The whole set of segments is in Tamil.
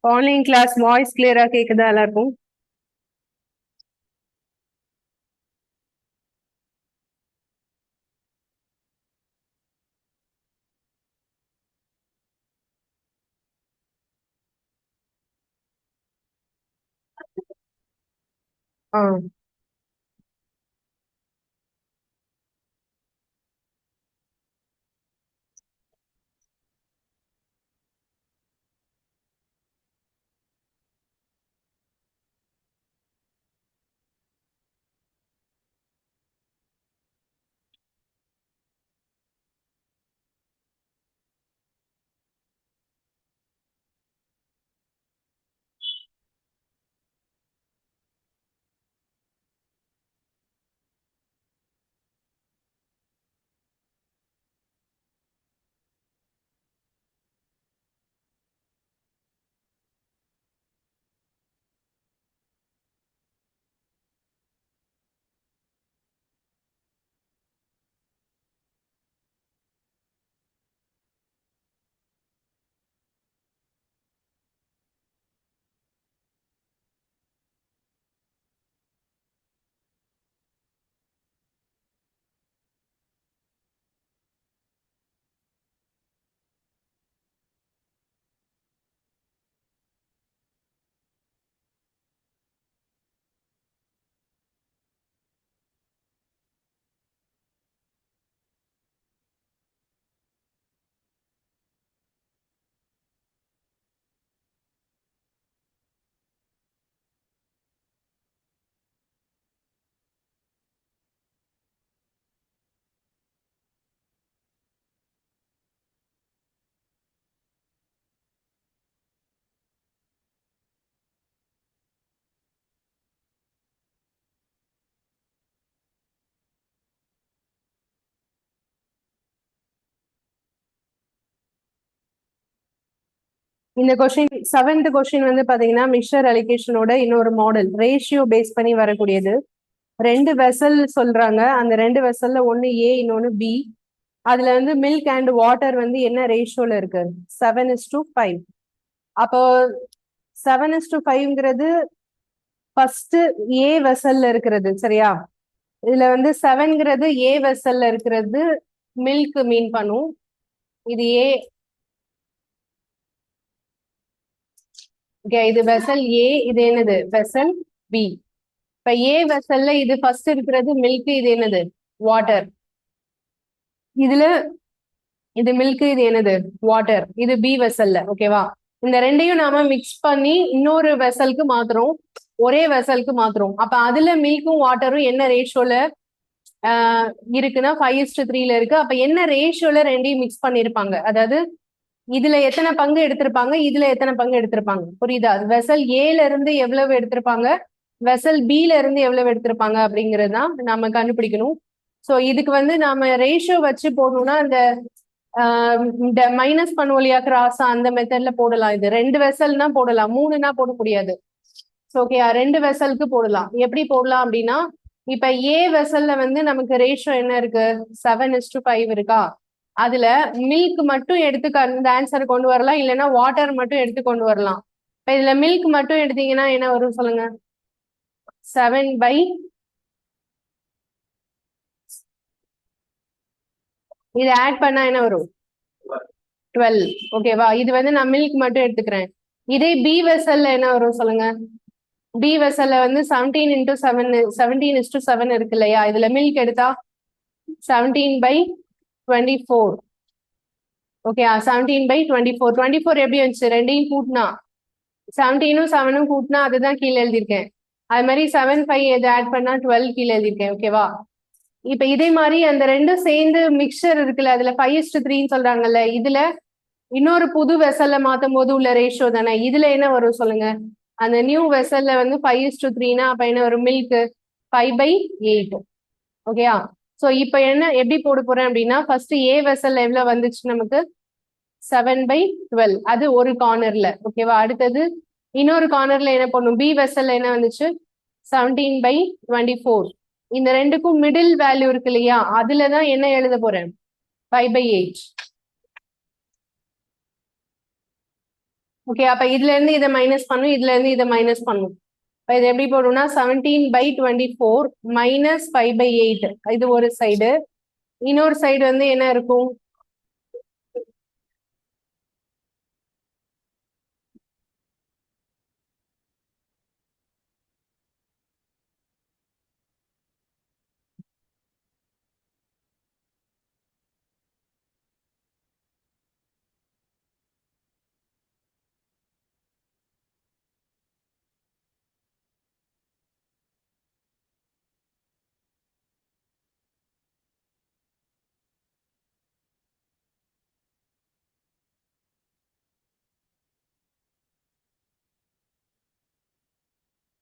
ஆன்லைன் கிளாஸ் வாய்ஸ் கிளியரா கேக்குதா எல்லாருக்கும்? ஆ இந்த கொஸ்டின் செவன்த் கொஸ்டின் வந்து பாத்தீங்கன்னா மிக்சர் அலிகேஷனோட இன்னொரு மாடல் ரேஷியோ பேஸ் பண்ணி வரக்கூடியது. ரெண்டு வெசல் சொல்றாங்க. அந்த ரெண்டு வெசல்ல ஒன்னு ஏ இன்னொன்னு பி. அதுல வந்து மில்க் அண்ட் வாட்டர் வந்து என்ன ரேஷியோல இருக்கு? 7:5. அப்போ 7:5ங்கிறது ஃபர்ஸ்ட் ஏ வெசல்ல இருக்கிறது, சரியா? இதுல வந்து 7ங்கிறது ஏ வெசல்ல இருக்கிறது மில்க் மீன் பண்ணும். இது ஏ. ஓகே, இது வெசல் ஏ, இது என்னது? Vessel B. இப்ப ஏ வெசல்ல இது ஃபர்ஸ்ட் இருக்கிறது மில்க், இது என்னது? வாட்டர். இதுல இது மில்க், இது என்னது? வாட்டர். இது பி வெசல்ல, ஓகேவா? இந்த ரெண்டையும் நாம மிக்ஸ் பண்ணி இன்னொரு வெசலுக்கு மாத்துறோம், ஒரே வெசலுக்கு மாத்துறோம். அப்ப அதுல மில்க்கும் வாட்டரும் என்ன ரேஷியோல இருக்குன்னா 5:3ல இருக்கு. அப்ப என்ன ரேஷியோல ரெண்டையும் மிக்ஸ் பண்ணிருப்பாங்க? அதாவது இதுல எத்தனை பங்கு எடுத்திருப்பாங்க, இதுல எத்தனை பங்கு எடுத்திருப்பாங்க, புரியுதா? வெசல் ஏல இருந்து எவ்வளவு எடுத்திருப்பாங்க, வெசல் பில இருந்து எவ்வளவு எடுத்திருப்பாங்க அப்படிங்கிறது தான் நாம கண்டுபிடிக்கணும். ஸோ இதுக்கு வந்து நாம ரேஷியோ வச்சு போடணும்னா அந்த மைனஸ் பண்ணுவோம் இல்லையா, கிராஸா, அந்த மெத்தட்ல போடலாம். இது ரெண்டு வெசல்னா போடலாம், மூணுனா போட முடியாது. ஓகே, ரெண்டு வெசலுக்கு போடலாம். எப்படி போடலாம் அப்படின்னா, இப்ப ஏ வெசல்ல வந்து நமக்கு ரேஷியோ என்ன இருக்கு? 7:5 இருக்கா? அதுல மில்க் மட்டும் எடுத்து இந்த ஆன்சர் கொண்டு வரலாம், இல்லைன்னா வாட்டர் மட்டும் எடுத்து கொண்டு வரலாம். இப்ப இதுல மில்க் மட்டும் எடுத்தீங்கன்னா என்ன வரும் சொல்லுங்க? 7/, இது ஆட் பண்ணா என்ன வரும்? 12. ஓகேவா? இது வந்து நான் மில்க் மட்டும் எடுத்துக்கிறேன். இதே பி வெசல்ல என்ன வரும் சொல்லுங்க? பி வெசல்ல வந்து 17:7, 17:7 இருக்கு இல்லையா? இதுல மில்க் எடுத்தா 17/24. ஓகே, 17/24. 24 எப்படி வந்துச்சு? ரெண்டையும் கூட்டினா 17ம் 7ம் கூட்டினா அதுதான் கீழே எழுதியிருக்கேன். அது மாதிரி 7/5 எது ஆட் பண்ணா 12 கீழே எழுதியிருக்கேன், ஓகேவா? இப்ப இதே மாதிரி அந்த ரெண்டும் சேர்ந்து மிக்சர் இருக்குல்ல, அதுல 5:3 சொல்றாங்கல்ல, இதுல இன்னொரு புது வெசல்ல மாத்தும் போது உள்ள ரேஷியோ தானே. இதுல என்ன வரும் சொல்லுங்க? அந்த நியூ வெசல்ல வந்து 5:3னா அப்ப என்ன வரும்? மில்க் 5/8. ஓகேயா? சோ இப்ப என்ன எப்படி போட போறேன் அப்படின்னா, ஃபர்ஸ்ட் ஏ வெசல்ல எவ்வளவு வந்துச்சு நமக்கு? 7/12. அது ஒரு கார்னர்ல, ஓகேவா? அடுத்தது இன்னொரு கார்னர்ல என்ன பண்ணும்? பி வெசல்ல என்ன வந்துச்சு? 17/24. இந்த ரெண்டுக்கும் மிடில் வேல்யூ இருக்கு இல்லையா, அதுலதான் என்ன எழுத போறேன்? 5/8. ஓகே, அப்ப இதுல இருந்து இதை மைனஸ் பண்ணும், இதுல இருந்து இதை மைனஸ் பண்ணும். இப்ப இது எப்படி போடும்னா 17/24 மைனஸ் 5/8 இது ஒரு சைடு. இன்னொரு சைடு வந்து என்ன இருக்கும்?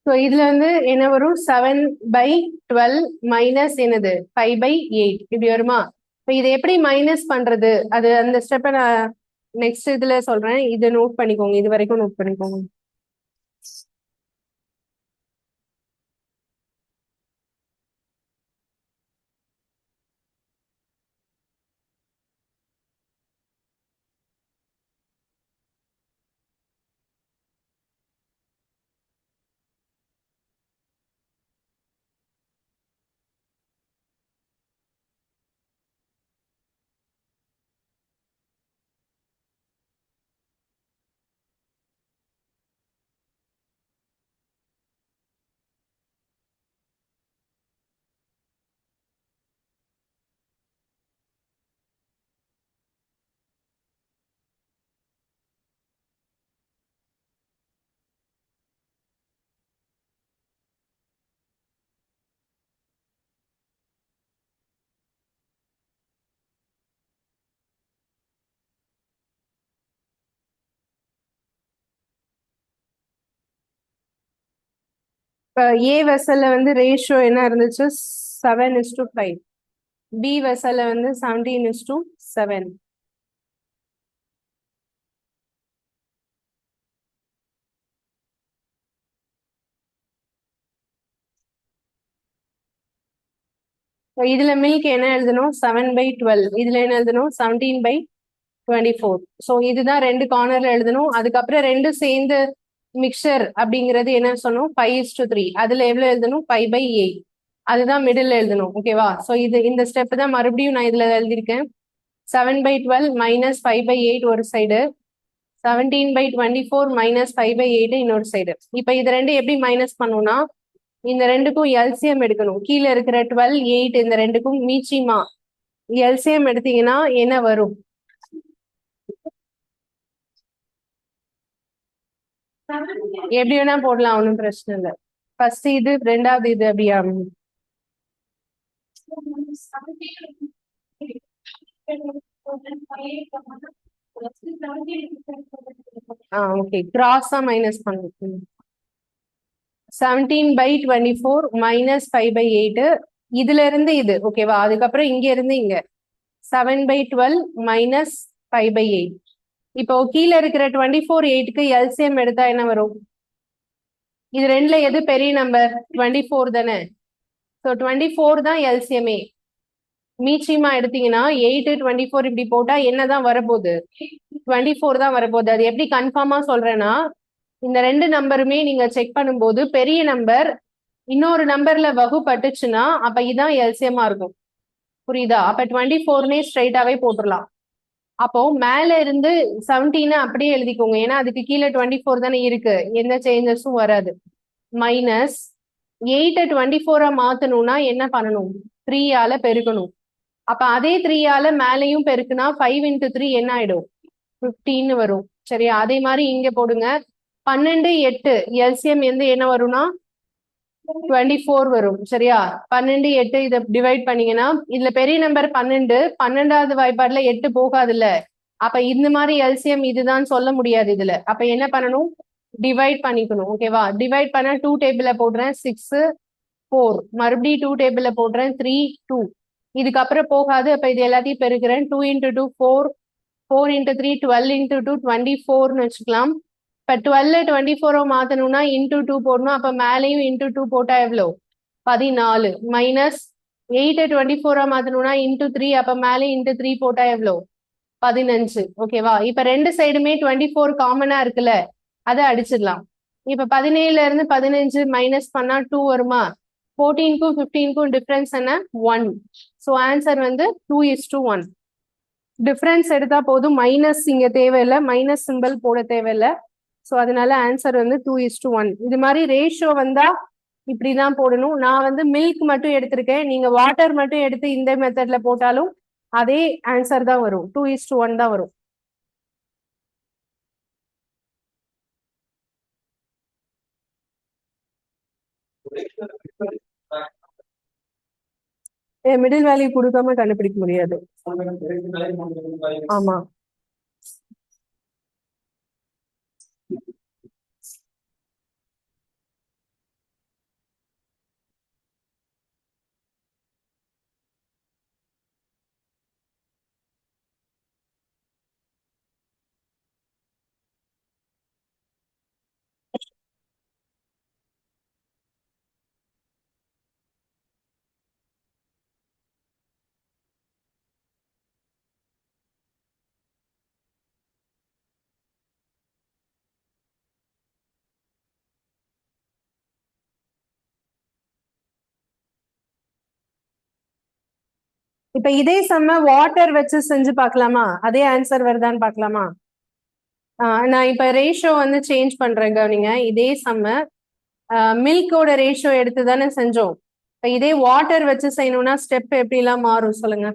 ஸோ இதுல வந்து என்ன வரும்? 7/12 மைனஸ் என்னது 5/8 இப்படி வருமா? இப்போ இதை எப்படி மைனஸ் பண்றது? அது அந்த ஸ்டெப்பை நான் நெக்ஸ்ட் இதுல சொல்றேன். இதை நோட் பண்ணிக்கோங்க, இது வரைக்கும் நோட் பண்ணிக்கோங்க. இப்போ ஏ வெசல்ல வந்து ரேஷியோ என்ன இருந்துச்சு? 7:5. பி வெசல்ல வந்து 17:7. இதுல மில்க் என்ன எழுதணும்? 7/12. இதுல என்ன எழுதணும்? 17/24. ஸோ இதுதான் ரெண்டு கார்னர்ல எழுதணும். அதுக்கப்புறம் ரெண்டும் சேர்ந்து மிக்சர் அப்படிங்கிறது என்ன சொன்னோம்? 5:3. அதுல எவ்வளவு எழுதணும்? 5/8. அதுதான் மிடில் எழுதணும். ஓகேவா? ஸோ இது இந்த ஸ்டெப் தான் மறுபடியும் நான் இதுல எழுதியிருக்கேன். 7/12 மைனஸ் 5/8 ஒரு சைடு, 17/24 மைனஸ் 5/8 இன்னொரு சைடு. இப்ப இது ரெண்டு எப்படி மைனஸ் பண்ணும்னா, இந்த ரெண்டுக்கும் எல்சிஎம் எடுக்கணும். கீழே இருக்கிற 12, 8 இந்த ரெண்டுக்கும் மீச்சிமா எல்சிஎம் எடுத்தீங்கன்னா என்ன வரும்? எப்படி வேணா போடலாம், ஒன்றும் பிரச்சனை இல்லை. ஃபர்ஸ்ட் இது, ரெண்டாவது இது அப்படியா? ஓகே, கிராஸா மைனஸ் பண்ணுங்க. 17/24 மைனஸ் 5/8 இதுல இருந்து இது ஓகேவா? அதுக்கப்புறம் இங்க இருந்து இங்க 7/12 மைனஸ் 5/8. இப்போ கீழே இருக்கிற 24, 8க்கு எல்சிஎம் எடுத்தா என்ன வரும்? இது ரெண்டுல எது பெரிய நம்பர்? 24 தானே. ஸோ 24 தான் எல்சிஎம்ஏ. மீச்சியமா எடுத்தீங்கன்னா 8, 24 இப்படி போட்டா என்னதான் வரப்போகுது? 24 தான் வரப்போகுது. அது எப்படி கன்ஃபார்மா சொல்றேன்னா, இந்த ரெண்டு நம்பருமே நீங்க செக் பண்ணும்போது பெரிய நம்பர் இன்னொரு நம்பர்ல வகுப்பட்டுச்சுன்னா அப்ப இதான் எல்சிஎம்மா இருக்கும். புரியுதா? அப்ப 24னே ஸ்ட்ரைட்டாவே போட்டுடலாம். அப்போ மேல இருந்து 17 அப்படியே எழுதிக்கோங்க, ஏன்னா அதுக்கு கீழே 24 தானே இருக்கு, எந்த சேஞ்சஸும் வராது. மைனஸ் 8 24 மாத்தணும்னா என்ன பண்ணணும்? 3ஆல பெருக்கணும். அப்ப அதே 3ஆல மேலையும் பெருக்குனா 5 into 3 என்ன ஆயிடும்? 15 வரும். சரியா? அதே மாதிரி இங்க போடுங்க. 12, 8 எல்சிஎம் எந்த என்ன வரும்னா 24 வரும். சரியா? 12, 8 இதை டிவைட் பண்ணீங்கன்னா இதுல பெரிய நம்பர் 12, 12வது வாய்ப்பாடுல 8 போகாதுல்ல. அப்ப இந்த மாதிரி எல்சிஎம் இதுதான் சொல்ல முடியாது இதுல. அப்ப என்ன பண்ணணும்? டிவைட் பண்ணிக்கணும். ஓகேவா? டிவைட் பண்ண 2 டேபிள்ல போடுறேன், 6, 4. மறுபடியும் 2 டேபிள்ல போடுறேன், 3, 2. இதுக்கப்புறம் போகாது. அப்ப இது எல்லாத்தையும் பெருக்கிறேன். 2 into 2 4, 4 into 3 12 into 2 24ன்னு வச்சுக்கலாம். இப்ப 12 24 மாத்தணும்னா இன்டூ 2 போடணும். அப்ப மேலையும் இன்டூ 2 போட்டா எவ்வளோ? 14. மைனஸ் 8 24 மாத்தணும்னா இன்டூ 3, அப்ப மேலே இன்டூ 3 போட்டா எவ்வளோ? 15. ஓகேவா? இப்ப ரெண்டு சைடுமே 24 காமனா இருக்குல்ல, அதை அடிச்சிடலாம். இப்ப 17ல இருந்து 15 மைனஸ் பண்ணா 2 வருமா? 14க்கும் 15க்கும் டிஃபரன்ஸ் என்ன? 1. ஸோ ஆன்சர் வந்து 2:1. டிஃபரன்ஸ் எடுத்தா போதும், மைனஸ் இங்க தேவையில்லை, மைனஸ் சிம்பிள் போட தேவையில்லை. ஸோ அதனால ஆன்சர் வந்து 2:1. இது மாதிரி ரேஷியோ வந்தா இப்படிதான் போடணும். நான் வந்து மில்க் மட்டும் எடுத்திருக்கேன். நீங்க வாட்டர் மட்டும் எடுத்து இந்த மெத்தட்ல போட்டாலும் அதே ஆன்சர் தான் வரும். 2:1 தான் வரும். மிடில் வேல்யூ கொடுக்காம கண்டுபிடிக்க முடியாது. ஆமா. இப்ப இதே செம்ம வாட்டர் வச்சு செஞ்சு பார்க்கலாமா? அதே ஆன்சர் வருதான்னு பார்க்கலாமா? நான் இப்ப ரேஷியோ வந்து சேஞ்ச் பண்றேன் கவனிங்க. இதே செம்ம மில்கோட ரேஷியோ எடுத்து தானே செஞ்சோம். இப்ப இதே வாட்டர் வச்சு செய்யணும்னா ஸ்டெப் எப்படி எல்லாம் மாறும் சொல்லுங்க.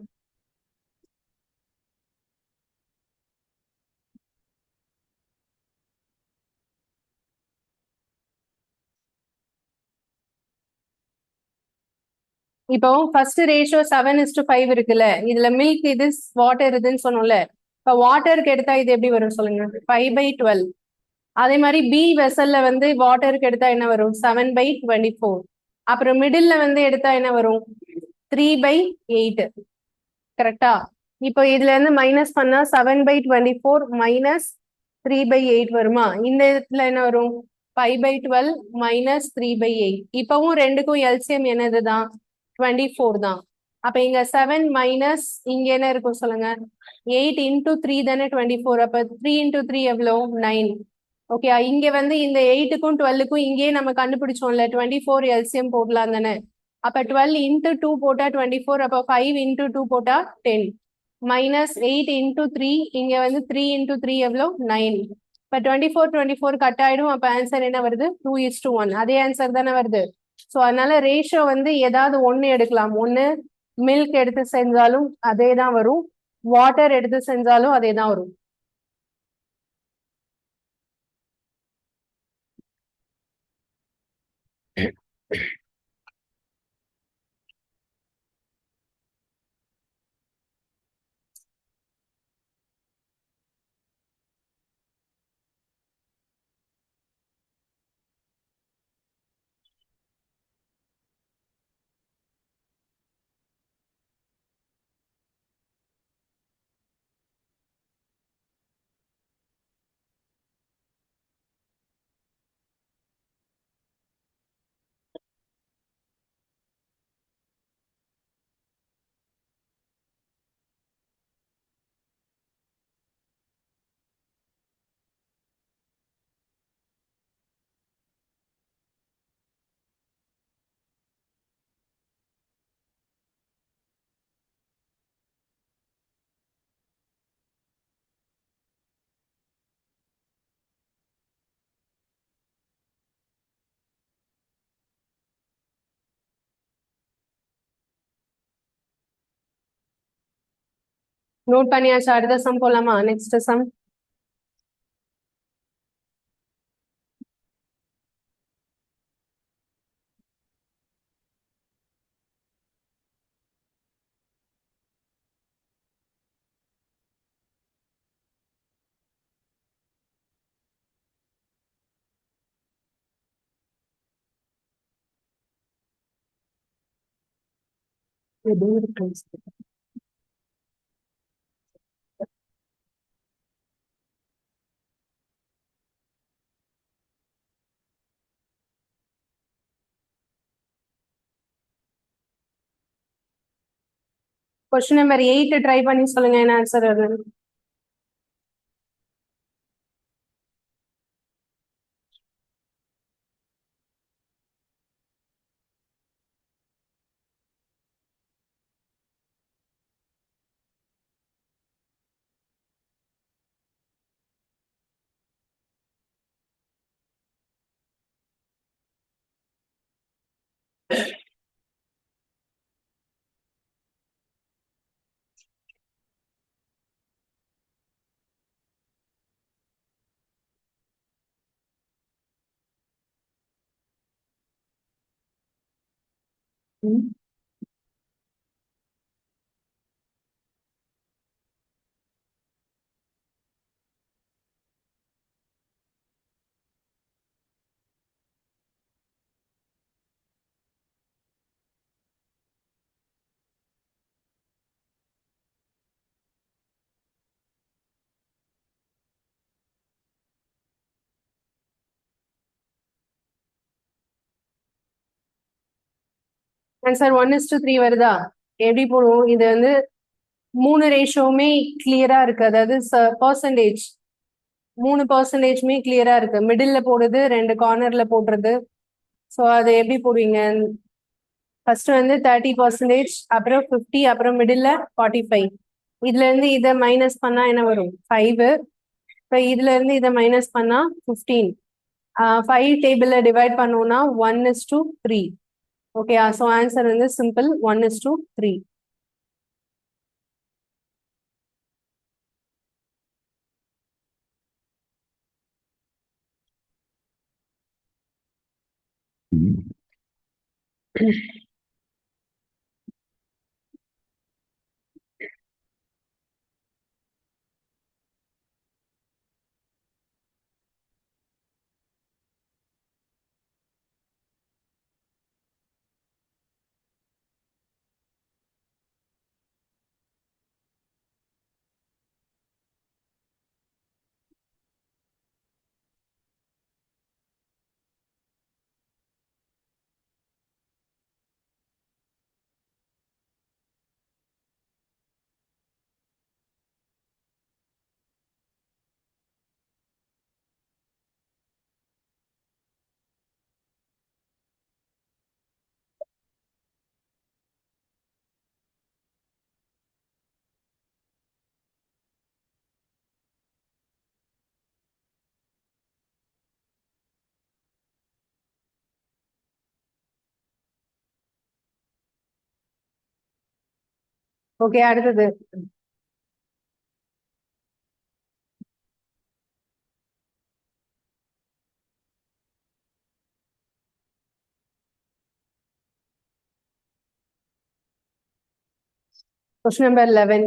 இப்போ ஃபர்ஸ்ட் ரேஷியோ 7:5 இருக்குல்ல, இதுல மில்க் இது வாட்டர் இதுன்னு சொன்னோம்ல. இப்ப வாட்டருக்கு எடுத்தா இது எப்படி வரும் சொல்லுங்க? 5/12. அதே மாதிரி பி வெசல்ல வந்து வாட்டருக்கு எடுத்தா என்ன வரும்? 7/24. அப்புறம் மிடில்ல வந்து எடுத்தா என்ன வரும்? 3/8. கரெக்டா? இப்போ இதுல இருந்து மைனஸ் பண்ணா 7/24 மைனஸ் 3/8 வருமா? இந்த இடத்துல என்ன வரும்? 5/12 மைனஸ் 3/8. இப்பவும் ரெண்டுக்கும் எல்சிஎம் என்னதுதான்? 24 தான். அப்ப இங்க 7 மைனஸ் இங்க என்ன இருக்கும் சொல்லுங்க? 8 இன்டூ 3 தானே 24. அப்ப 3 இன்டூ 3 எவ்வளோ? 9. ஓகே, இங்க வந்து இந்த 8க்கும் 12க்கும் இங்கேயே நம்ம கண்டுபிடிச்சோம்ல, 24 எல்சிஎம் போடலாம் தானே. அப்ப 12 இன்டூ 2 போட்டா 24. அப்ப 5 இன்டூ 2 போட்டா 10 மைனஸ் 8 இன்டூ 3. இங்க வந்து 3 இன்டூ 3 எவ்வளோ? 9. இப்ப 24 கட் ஆயிடும். அப்ப ஆன்சர் என்ன வருது? 2:1. அதே ஆன்சர் தானே வருது. ஸோ அதனால ரேஷியோ வந்து ஏதாவது ஒண்ணு எடுக்கலாம். ஒண்ணு மில்க் எடுத்து செஞ்சாலும் அதே தான் வரும், வாட்டர் எடுத்து செஞ்சாலும் அதே தான் வரும். நோட் பண்ணியாச்சு. அடுத்த சம் போலாமா? Next sum. Question number 8 try பண்ணி சொல்லுங்க என்ன ஆன்சர் வருது. ஆன்சர் 1:3 வருதா? எப்படி போடுவோம்? இது வந்து மூணு ரேஷியோவுமே கிளியரா இருக்கு, அதாவது பர்சன்டேஜ் மூணு பர்சன்டேஜ்மே கிளியரா இருக்கு. மிடில்ல போடுறது, ரெண்டு கார்னர்ல போடுறது. ஸோ அதை எப்படி போடுவீங்க? ஃபர்ஸ்ட் வந்து 30%, அப்புறம் 50, அப்புறம் மிடில்ல 45. இதுல இருந்து இதை மைனஸ் பண்ணா என்ன வரும்? 5. இப்போ இதுல இருந்து இதை மைனஸ் பண்ணா 15. 5 டேபிள்ல டிவைட் பண்ணோம்னா 1:3. ஓகே, ஸோ ஆன்சர் வந்து சிம்பிள் 1:3. ஓகே, அடுத்தது. Question number 11.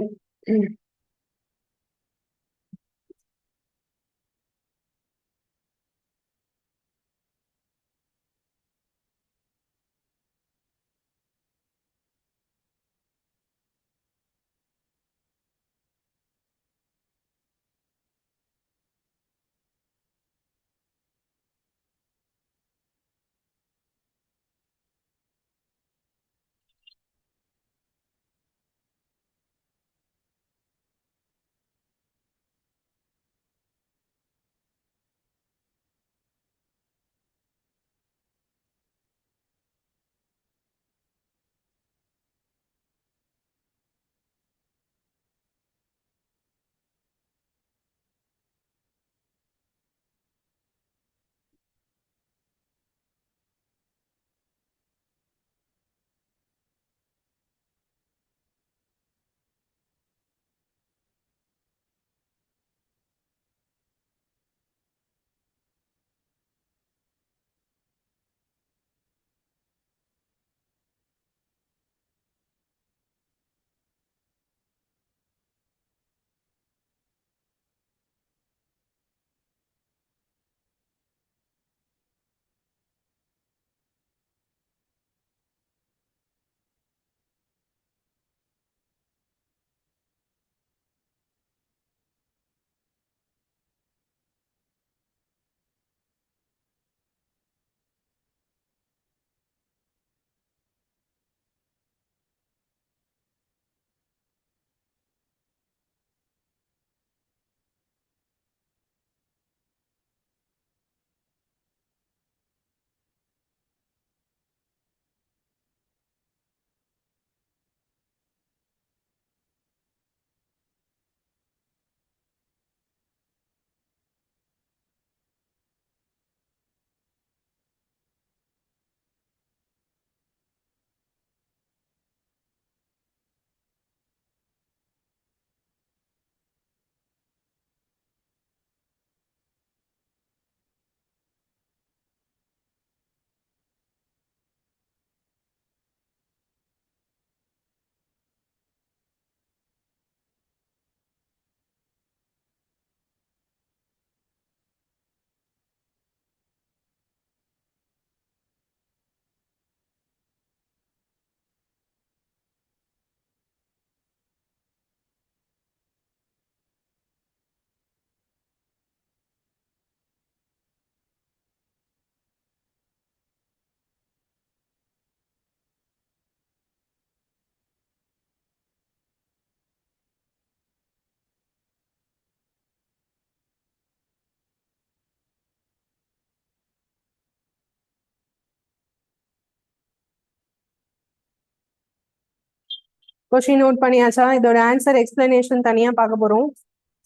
கொஸ்டின் நோட் பண்ணியாச்சா? இதோட ஆன்சர் எக்ஸ்பிளனேஷன் தனியா பார்க்க போறோம்.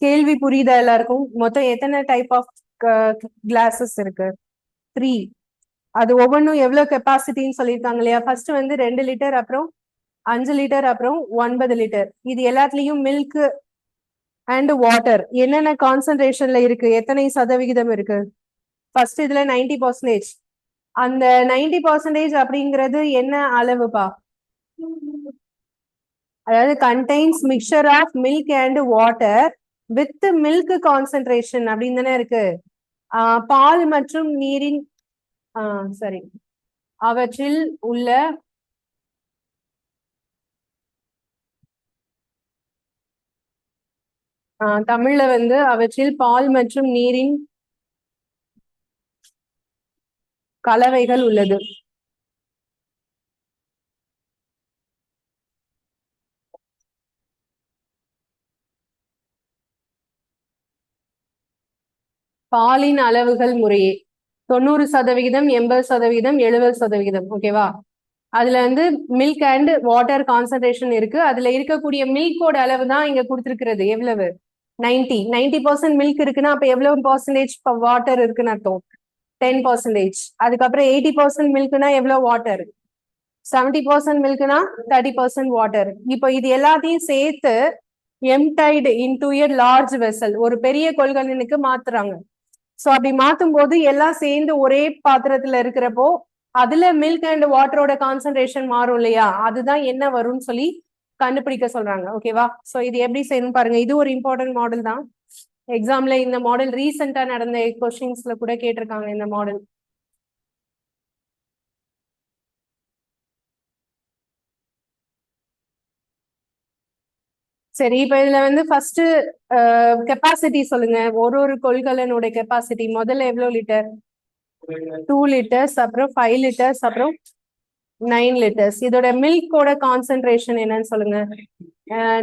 கேள்வி புரியுதா எல்லாருக்கும்? மொத்தம் எத்தனை டைப் ஆஃப் கிளாஸஸ் இருக்கு? 3. அது ஒவ்வொன்றும் எவ்வளவு கெப்பாசிட்டின்னு சொல்லியிருக்காங்க இல்லையா? ஃபர்ஸ்ட் வந்து 2 லிட்டர், அப்புறம் 5 லிட்டர், அப்புறம் 9 லிட்டர். இது எல்லாத்துலயும் மில்க் அண்ட் வாட்டர் என்னென்ன கான்சென்ட்ரேஷன்ல இருக்கு, எத்தனை சதவிகிதம் இருக்கு? ஃபர்ஸ்ட் இதுல 90%. அந்த 90% அப்படிங்கிறது என்ன அளவுப்பா? அதாவது contains mixture of milk and water with milk concentration அப்படின்னு தானே இருக்கு. பால் மற்றும் நீரின் சரி அவற்றில் உள்ள தமிழ்ல வந்து அவற்றில் பால் மற்றும் நீரின் கலவைகள் உள்ளது. பாலின் அளவுகள் முறையே 90%, 80%, 70%. ஓகேவா? அதுல வந்து மில்க் அண்ட் வாட்டர் கான்சன்ட்ரேஷன் இருக்கு. அதுல இருக்கக்கூடிய மில்கோட அளவு தான் இங்க கொடுத்திருக்கிறது. எவ்வளவு? 90% மில்க் இருக்குன்னா அப்ப எவ்வளவு பர்சன்டேஜ் வாட்டர் இருக்குன்னு அர்த்தம்? 10%. அதுக்கப்புறம் 80% மில்க்னா எவ்வளவு வாட்டர்? 70% மில்க்னா 30% வாட்டர். இப்போ இது எல்லாத்தையும் சேர்த்து எம்டைடு இன்டு எ லார்ஜ் வெசல், ஒரு பெரிய கொள்கலனுக்கு மாத்துறாங்க. சோ அப்படி மாத்தும் போது எல்லாம் சேர்ந்து ஒரே பாத்திரத்துல இருக்கிறப்போ அதுல மில்க் அண்ட் வாட்டரோட கான்சன்ட்ரேஷன் மாறும் இல்லையா? அதுதான் என்ன வரும்னு சொல்லி கண்டுபிடிக்க சொல்றாங்க. ஓகேவா? சோ இது எப்படி செய்யணும் பாருங்க. இது ஒரு இம்பார்ட்டன்ட் மாடல் தான். எக்ஸாம்ல இந்த மாடல் ரீசெண்டா நடந்த கொஸ்டின்ஸ்ல கூட கேட்டிருக்காங்க இந்த மாடல். சரி, இப்ப இதுல வந்து ஃபர்ஸ்ட் கெப்பாசிட்டி சொல்லுங்க. ஒரு கொள்கலனோட கெப்பாசிட்டி முதல்ல எவ்வளவு லிட்டர்? 2 லிட்டர்ஸ், அப்புறம் 5 லிட்டர்ஸ், அப்புறம் 9 லிட்டர்ஸ். இதோட மில்கோட கான்சென்ட்ரேஷன் என்னன்னு சொல்லுங்க.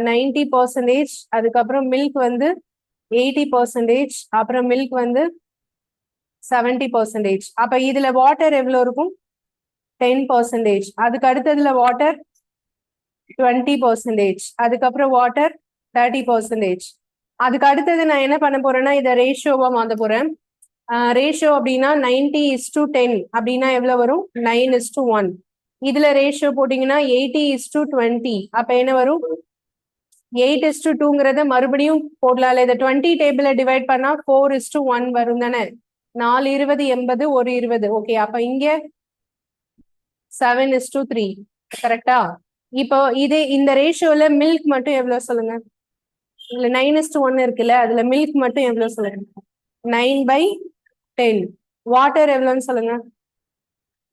90%. அதுக்கப்புறம் மில்க் வந்து 80%. அப்புறம் மில்க் வந்து 70%. அப்ப இதுல வாட்டர் எவ்வளவு இருக்கும்? 10%. அதுக்கு அடுத்ததுல வாட்டர் 20%. அதுக்கப்புறம் வாட்டர் 30%. அதுக்கு அடுத்தது நான் என்ன பண்ண போறேன்னா இதை ரேஷியோவா மாத்த போறேன். ரேஷியோ அப்படின்னா 90:10 அப்படின்னா எவ்வளவு வரும்? 9:1. இதுல ரேஷியோ போட்டீங்கன்னா 80:20. அப்ப என்ன வரும்? 8:2ங்கிறத மறுபடியும் போடலாம். இதை 20 டேபிள டிவைட் பண்ணா 4:1 வரும் தானே? 4 20 80 1 20. ஓகே, அப்ப இங்க 7:3. கரெக்டா? இப்போ இது இந்த ரேஷியோல மில்க் மட்டும் எவ்வளவு சொல்லுங்க. இதுல 9:1 இருக்குல்ல, அதுல மில்க் மட்டும் எவ்வளவு சொல்லுங்க. 9/10. வாட்டர் எவ்வளவுன்னு சொல்லுங்க.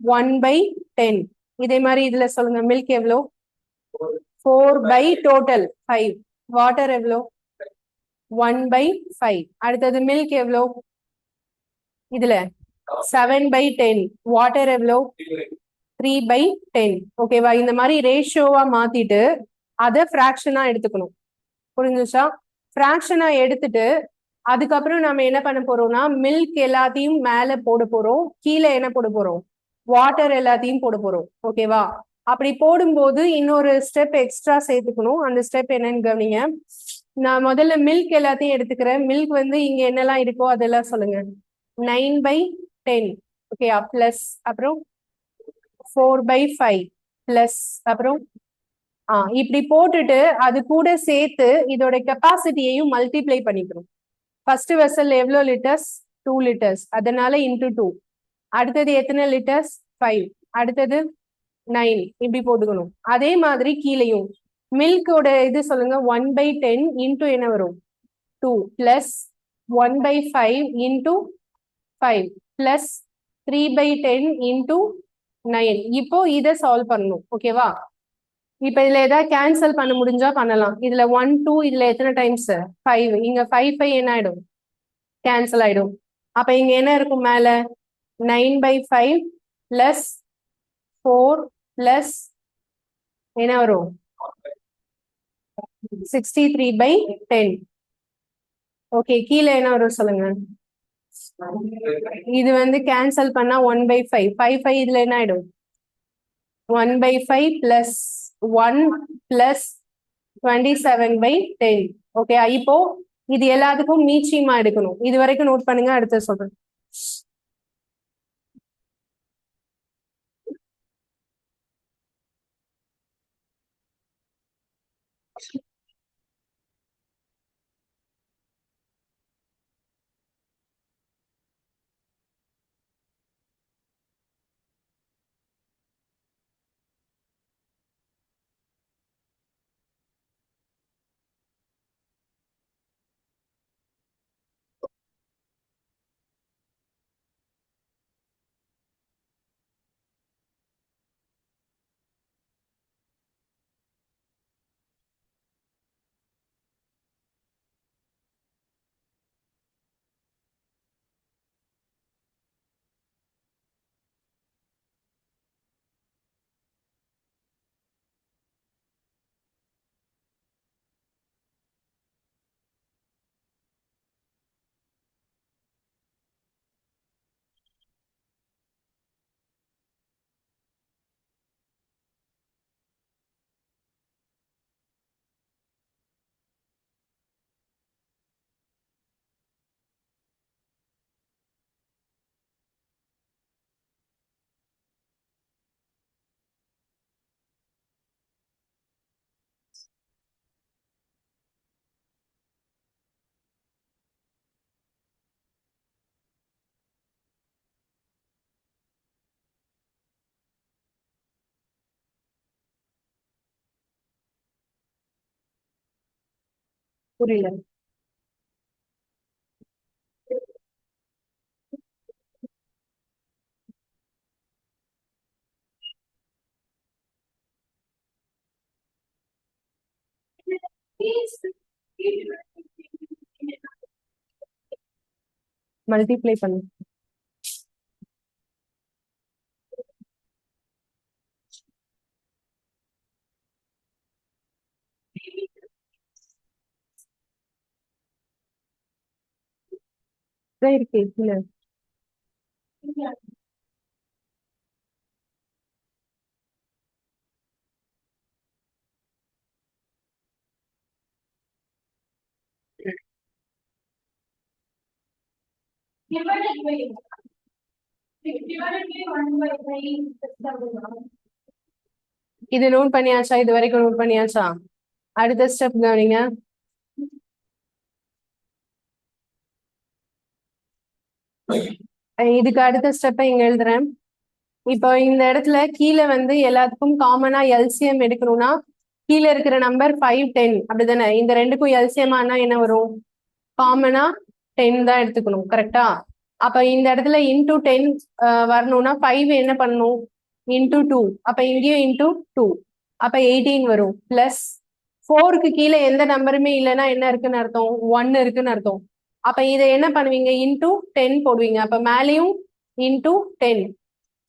1/10. இதே மாதிரி இதுல சொல்லுங்க. மில்க் எவ்வளோ? 4 டோட்டல் 5. வாட்டர் எவ்வளோ? 1/5. அடுத்தது மில்க் எவ்வளோ? இதுல 7/10. வாட்டர் எவ்வளோ? 3/10. ஓகேவா? இந்த மாதிரி ரேஷியோவா மாத்திட்டு அதை ஃபிராக்ஷனா எடுத்துக்கணும். புரிஞ்சுச்சா? ஃபிராக்ஷனா எடுத்துட்டு அதுக்கப்புறம் நம்ம என்ன பண்ண போறோம்னா மில்க் எல்லாத்தையும் மேல போட போறோம், கீழே என்ன போட போறோம்? வாட்டர் எல்லாத்தையும் போட போறோம். ஓகேவா? அப்படி போடும்போது இன்னொரு ஸ்டெப் எக்ஸ்ட்ரா சேர்த்துக்கணும். அந்த ஸ்டெப் என்னன்னு கவனிங்க. நான் முதல்ல மில்க் எல்லாத்தையும் எடுத்துக்கிறேன். மில்க் வந்து இங்க என்னெல்லாம் இருக்கோ அதெல்லாம் சொல்லுங்க. 9/10. ஓகே, பிளஸ் அப்புறம் 4/5 பிளஸ் அப்புறம் இப்படி போட்டுட்டு அது கூட சேர்த்து இதோட கெப்பாசிட்டியையும் மல்டிப்ளை பண்ணிக்கணும். ஃபர்ஸ்ட் வெசல் எவ்வளோ லிட்டர்ஸ்? 2 லிட்டர்ஸ். அதனால இன்டூ 2. அடுத்தது எத்தனை லிட்டர்ஸ்? 5. அடுத்தது 9. இப்படி போட்டுக்கணும். அதே மாதிரி கீழேயும் மில்கோட இது சொல்லுங்க. 1/10 இன்டூ என்ன வரும்? 2 பிளஸ் 1/5 இன்டூ 5 பிளஸ் 3/10 இன்டூ 9. இப்போ இதை சால்வ் பண்ணணும். ஓகேவா? இப்ப இதுல ஏதாவது கேன்சல் பண்ண முடிஞ்சா பண்ணலாம். இதுல 1 2 இதுல எத்தனை டைம்ஸ்? 5. இங்க 5 5 என்ன ஆயிடும்? கேன்சல் ஆயிடும். அப்ப இங்க என்ன இருக்கும் மேல? 9/5 பிளஸ் 4 பிளஸ் என்ன வரும்? 63/10. ஓகே, கீழே என்ன வரும் சொல்லுங்க. இது வந்து கேன்சல் பண்ணா 1/5. 5 5 இதுல என்ன ஆயிடும்? 1/5 பிளஸ் 1 பிளஸ் 27/10. ஓகே, இப்போ இது எல்லாத்துக்கும் மீச்சியமா எடுக்கணும். இது வரைக்கும் நோட் பண்ணுங்க, அடுத்து சொல்றேன். புரியல. மல்டிப்ளை பண்ணு. இதான் இருக்கு இல்ல. இது நோட் பண்ணியாச்சா? இது வரைக்கும் நோட் பண்ணியாச்சா? அடுத்த ஸ்டெப் கவனிங்க. இதுக்கு அடுத்த ஸ்டெப்பை இங்க எழுதுறேன். இப்போ இந்த இடத்துல கீழே வந்து எல்லாத்துக்கும் காமனா எல்சிஎம் எடுக்கணும்னா கீழே இருக்கிற நம்பர் 5, 10 அப்படிதானே? இந்த ரெண்டுக்கும் எல்சிஎம் ஆனா என்ன வரும்? காமனா 10 தான் எடுத்துக்கணும், கரெக்டா? அப்ப இந்த இடத்துல இன்டூ 10 வரணும்னா 5 என்ன பண்ணணும்? இன்டூ 2. அப்ப இங்கேயும் இன்டூ 2. அப்ப 18 வரும். பிளஸ் 4க்கு கீழே எந்த நம்பருமே இல்லைன்னா என்ன இருக்குன்னு அர்த்தம்? 1 இருக்குன்னு அர்த்தம். அப்ப இதை என்ன பண்ணுவீங்க? இன்டூ 10 போடுவீங்க. அப்ப மேலேயும் இன்டூ 10.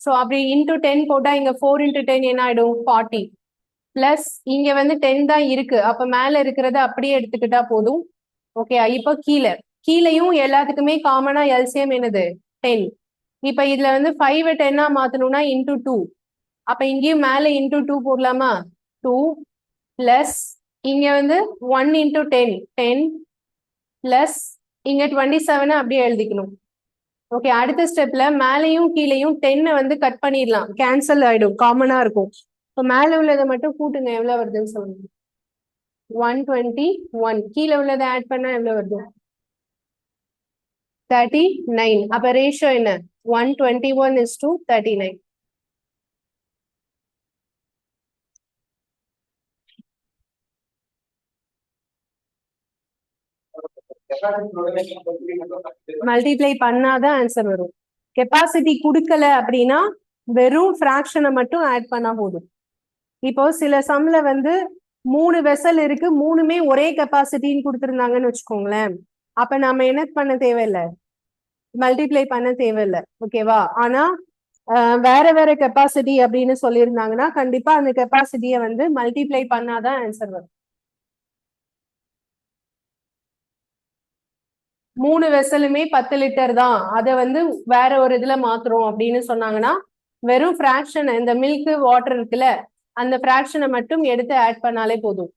ஸோ அப்படி இன்டூ 10 போட்டா இங்க 4 × 10 என்ன ஆயிடும்? 40. பிளஸ் இங்க வந்து 10 தான் இருக்கு, அப்ப மேல இருக்கிறத அப்படியே எடுத்துக்கிட்டா போதும். ஓகே, இப்போ கீழே கீழேயும் எல்லாத்துக்குமே காமனா எல்சிஎம் என்னது? 10. இப்ப இதுல வந்து 5 10 மாத்தணும்னா இன்டூ 2. அப்ப இங்கேயும் மேல இன்டூ 2 போடலாமா? 2 பிளஸ் இங்க வந்து 1 × 10 10 பிளஸ் இங்க 27 அப்படியே எழுதிக்கணும். ஓகே, அடுத்த ஸ்டெப்ல மேலையும் கீழையும் 10 வந்து கட் பண்ணிடலாம், கேன்சல் ஆயிடும், காமனா இருக்கும். இப்போ மேல உள்ளதை மட்டும் கூட்டுங்க, எவ்வளவு வருதுன்னு சொல்லுங்க. 121. கீழே உள்ளதை ஆட் பண்ணா எவ்வளவு வருது? 39. அப்ப ரேஷியோ என்ன? 121:39. மல்டிப்ளை பண்ணாதான் ஆன்சர் வரும். கெப்பாசிட்டி கொடுக்கல அப்படின்னா வெறும் ஃபிராக்ஷனை மட்டும் ஆட் பண்ணா போதும். இப்போ சில சம்ல வந்து 3 வெசல் இருக்கு, 3மே ஒரே கெப்பாசிட்டின்னு கொடுத்துருந்தாங்கன்னு வச்சுக்கோங்களேன். அப்ப நாம என்ன பண்ண தேவையில்லை? மல்டிப்ளை பண்ண தேவையில்லை, ஓகேவா? ஆனா வேற வேற கெப்பாசிட்டி அப்படின்னு சொல்லியிருந்தாங்கன்னா கண்டிப்பா அந்த கெப்பாசிட்டியை வந்து மல்டிப்ளை பண்ணாதான் ஆன்சர் வரும். 3 வெசலுமே 10 லிட்டர் தான், அதை வந்து வேற ஒரு இதுல மாத்துறோம் அப்படின்னு சொன்னாங்கன்னா வெறும் ஃபிராக்ஷன், இந்த மில்க் வாட்டர் இருக்குல்ல, அந்த ஃபிராக்ஷனை மட்டும் எடுத்து ஆட் பண்ணாலே போதும்.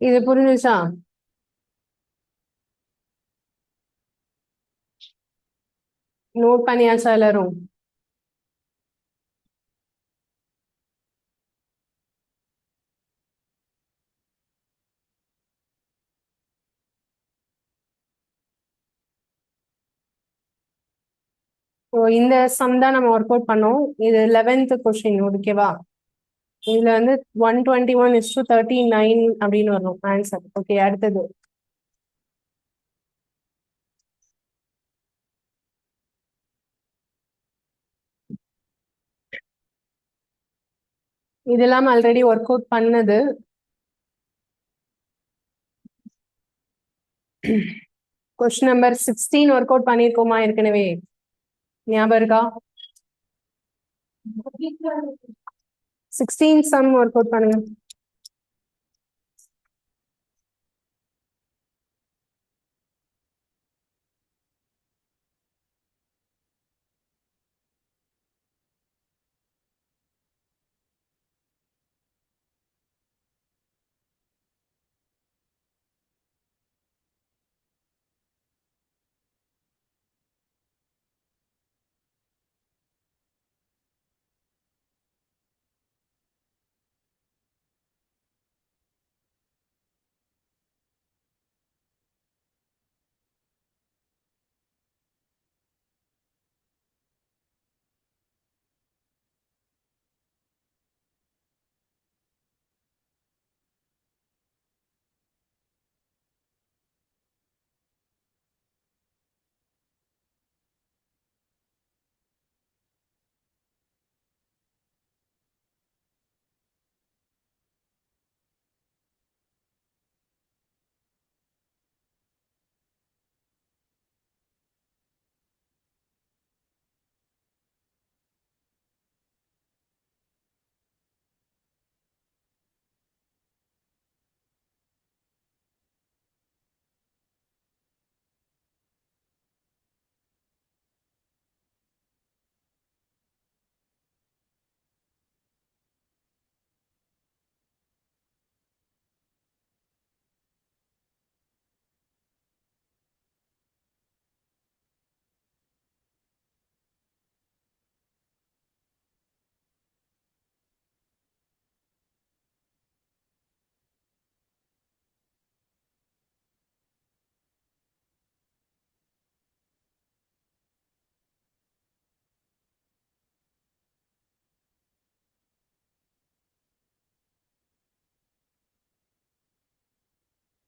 இது புரிஞ்சுச்சா? நோட் பண்ணியாச்சா எல்லாரும்? ஸோ இந்த சம் தான் நம்ம ஒர்க் அவுட் பண்ணோம். இது 11th கொஸ்டின். ஓகேவா? இதுல வந்து 121:39 அப்படின்னு வரும் ஆன்சர். ஓகே, அடுத்தது. இதெல்லாம் ஆல்ரெடி ஒர்க் அவுட் பண்ணது. கொஸ்டின் நம்பர் 16 ஒர்க் அவுட் பண்ணிருக்கோமா ஏற்கனவே? ஞாபகம் இருக்கா? 16 சம் ஒர்க் அவுட் பண்ணுங்க.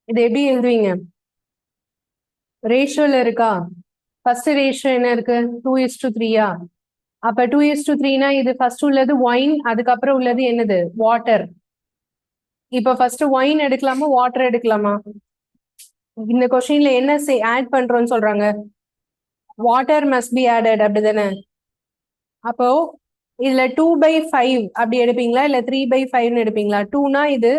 இது எப்படி எழுதுவீங்க? ரேஷியோல இருக்கா? ஃபர்ஸ்ட் ரேஷியோ என்ன இருக்கு? 2:3. அப்ப 2:3னா இது ஃபர்ஸ்ட் உள்ளது ஒயின், அதுக்கப்புறம் உள்ளது என்னது? வாட்டர். இப்ப ஃபர்ஸ்ட் ஒயின் எடுக்கலாமா வாட்டர் எடுக்கலாமா? இந்த கொஸ்டின்ல என்ன ஆட் பண்றோம்னு சொல்றாங்க? வாட்டர் மஸ்ட் பி ஆடட், அப்படிதானே? அப்போ இதுல 2/5 அப்படி எடுப்பீங்களா இல்ல 3/5 எடுப்பீங்களா? 2னா இது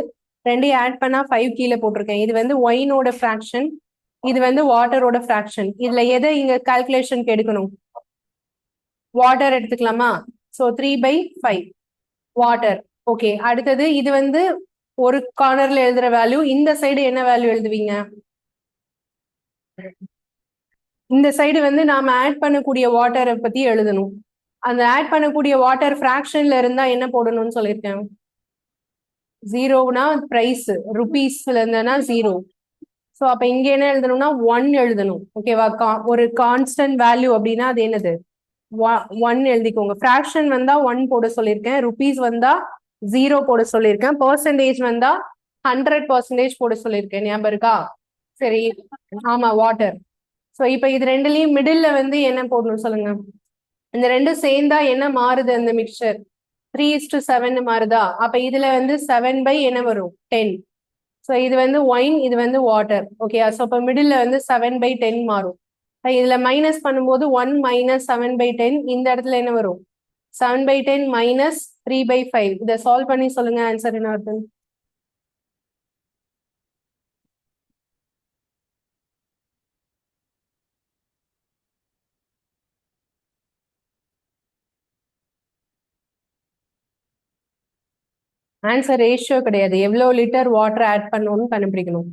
ரெண்டையும் ஆட் பண்ணா 5 கீழே போட்டிருக்கேன். இது வந்து ஒயினோட ஃபிராக்ஷன், இது வந்து வாட்டரோட ஃபிராக்ஷன். இதுல எதை இங்க கால்குலேஷனுக்கு எடுக்கணும்? வாட்டர் எடுத்துக்கலாமா? So 3/5 water. ஓகே, அடுத்தது இது வந்து ஒரு கார்னர்ல எழுதுற வேல்யூ. இந்த சைடு என்ன வேல்யூ எழுதுவீங்க? இந்த சைடு வந்து நாம ஆட் பண்ணக்கூடிய வாட்டரை பத்தி எழுதணும். அந்த ஆட் பண்ணக்கூடிய வாட்டர் ஃபிராக்ஷன்ல இருந்தா என்ன போடணும்னு சொல்லியிருக்கேன்? ஜீரோனா பிரைஸ், ருபீஸ்ல இருந்தனா ஜீரோ. ஸோ அப்ப இங்க என்ன எழுதணும்னா 1 எழுதணும். ஓகேவா? ஒரு கான்ஸ்டன்ட் வேல்யூ அப்படின்னா அது என்னது? 1 எழுதிக்கோங்க. ஃபிராக்ஷன் வந்தா 1 போட சொல்லியிருக்கேன், ருபீஸ் வந்தா 0 போட சொல்லியிருக்கேன், பெர்சன்டேஜ் வந்தா 100% போட சொல்லியிருக்கேன். ஞாபகம் இருக்கா? சரி, ஆமா வாட்டர். ஸோ இப்ப இது ரெண்டுலயும் மிடில்ல வந்து என்ன போடணும் சொல்லுங்க? இந்த ரெண்டும் சேர்ந்தா என்ன மாறுது? அந்த மிக்சர் 3:7 மாறுதா? அப்ப இதுல வந்து 7 என்ன வரும்? 10. ஸோ இது வந்து ஒயின், இது வந்து வாட்டர். ஓகே, ஸோ இப்போ மிடில் வந்து 7/10 மாறும். இதுல மைனஸ் பண்ணும்போது 1 - 7/10. இந்த இடத்துல என்ன வரும்? 7/10 - 3/5. இதை சால்வ் பண்ணி சொல்லுங்க, ஆன்சர் என்ன வருது? ஆன்சர் ரேஷியோ கிடையாது, எவ்வளவு லிட்டர் வாட்டர் ஆட் பண்ணணும்னு கண்டுபிடிக்கணும்.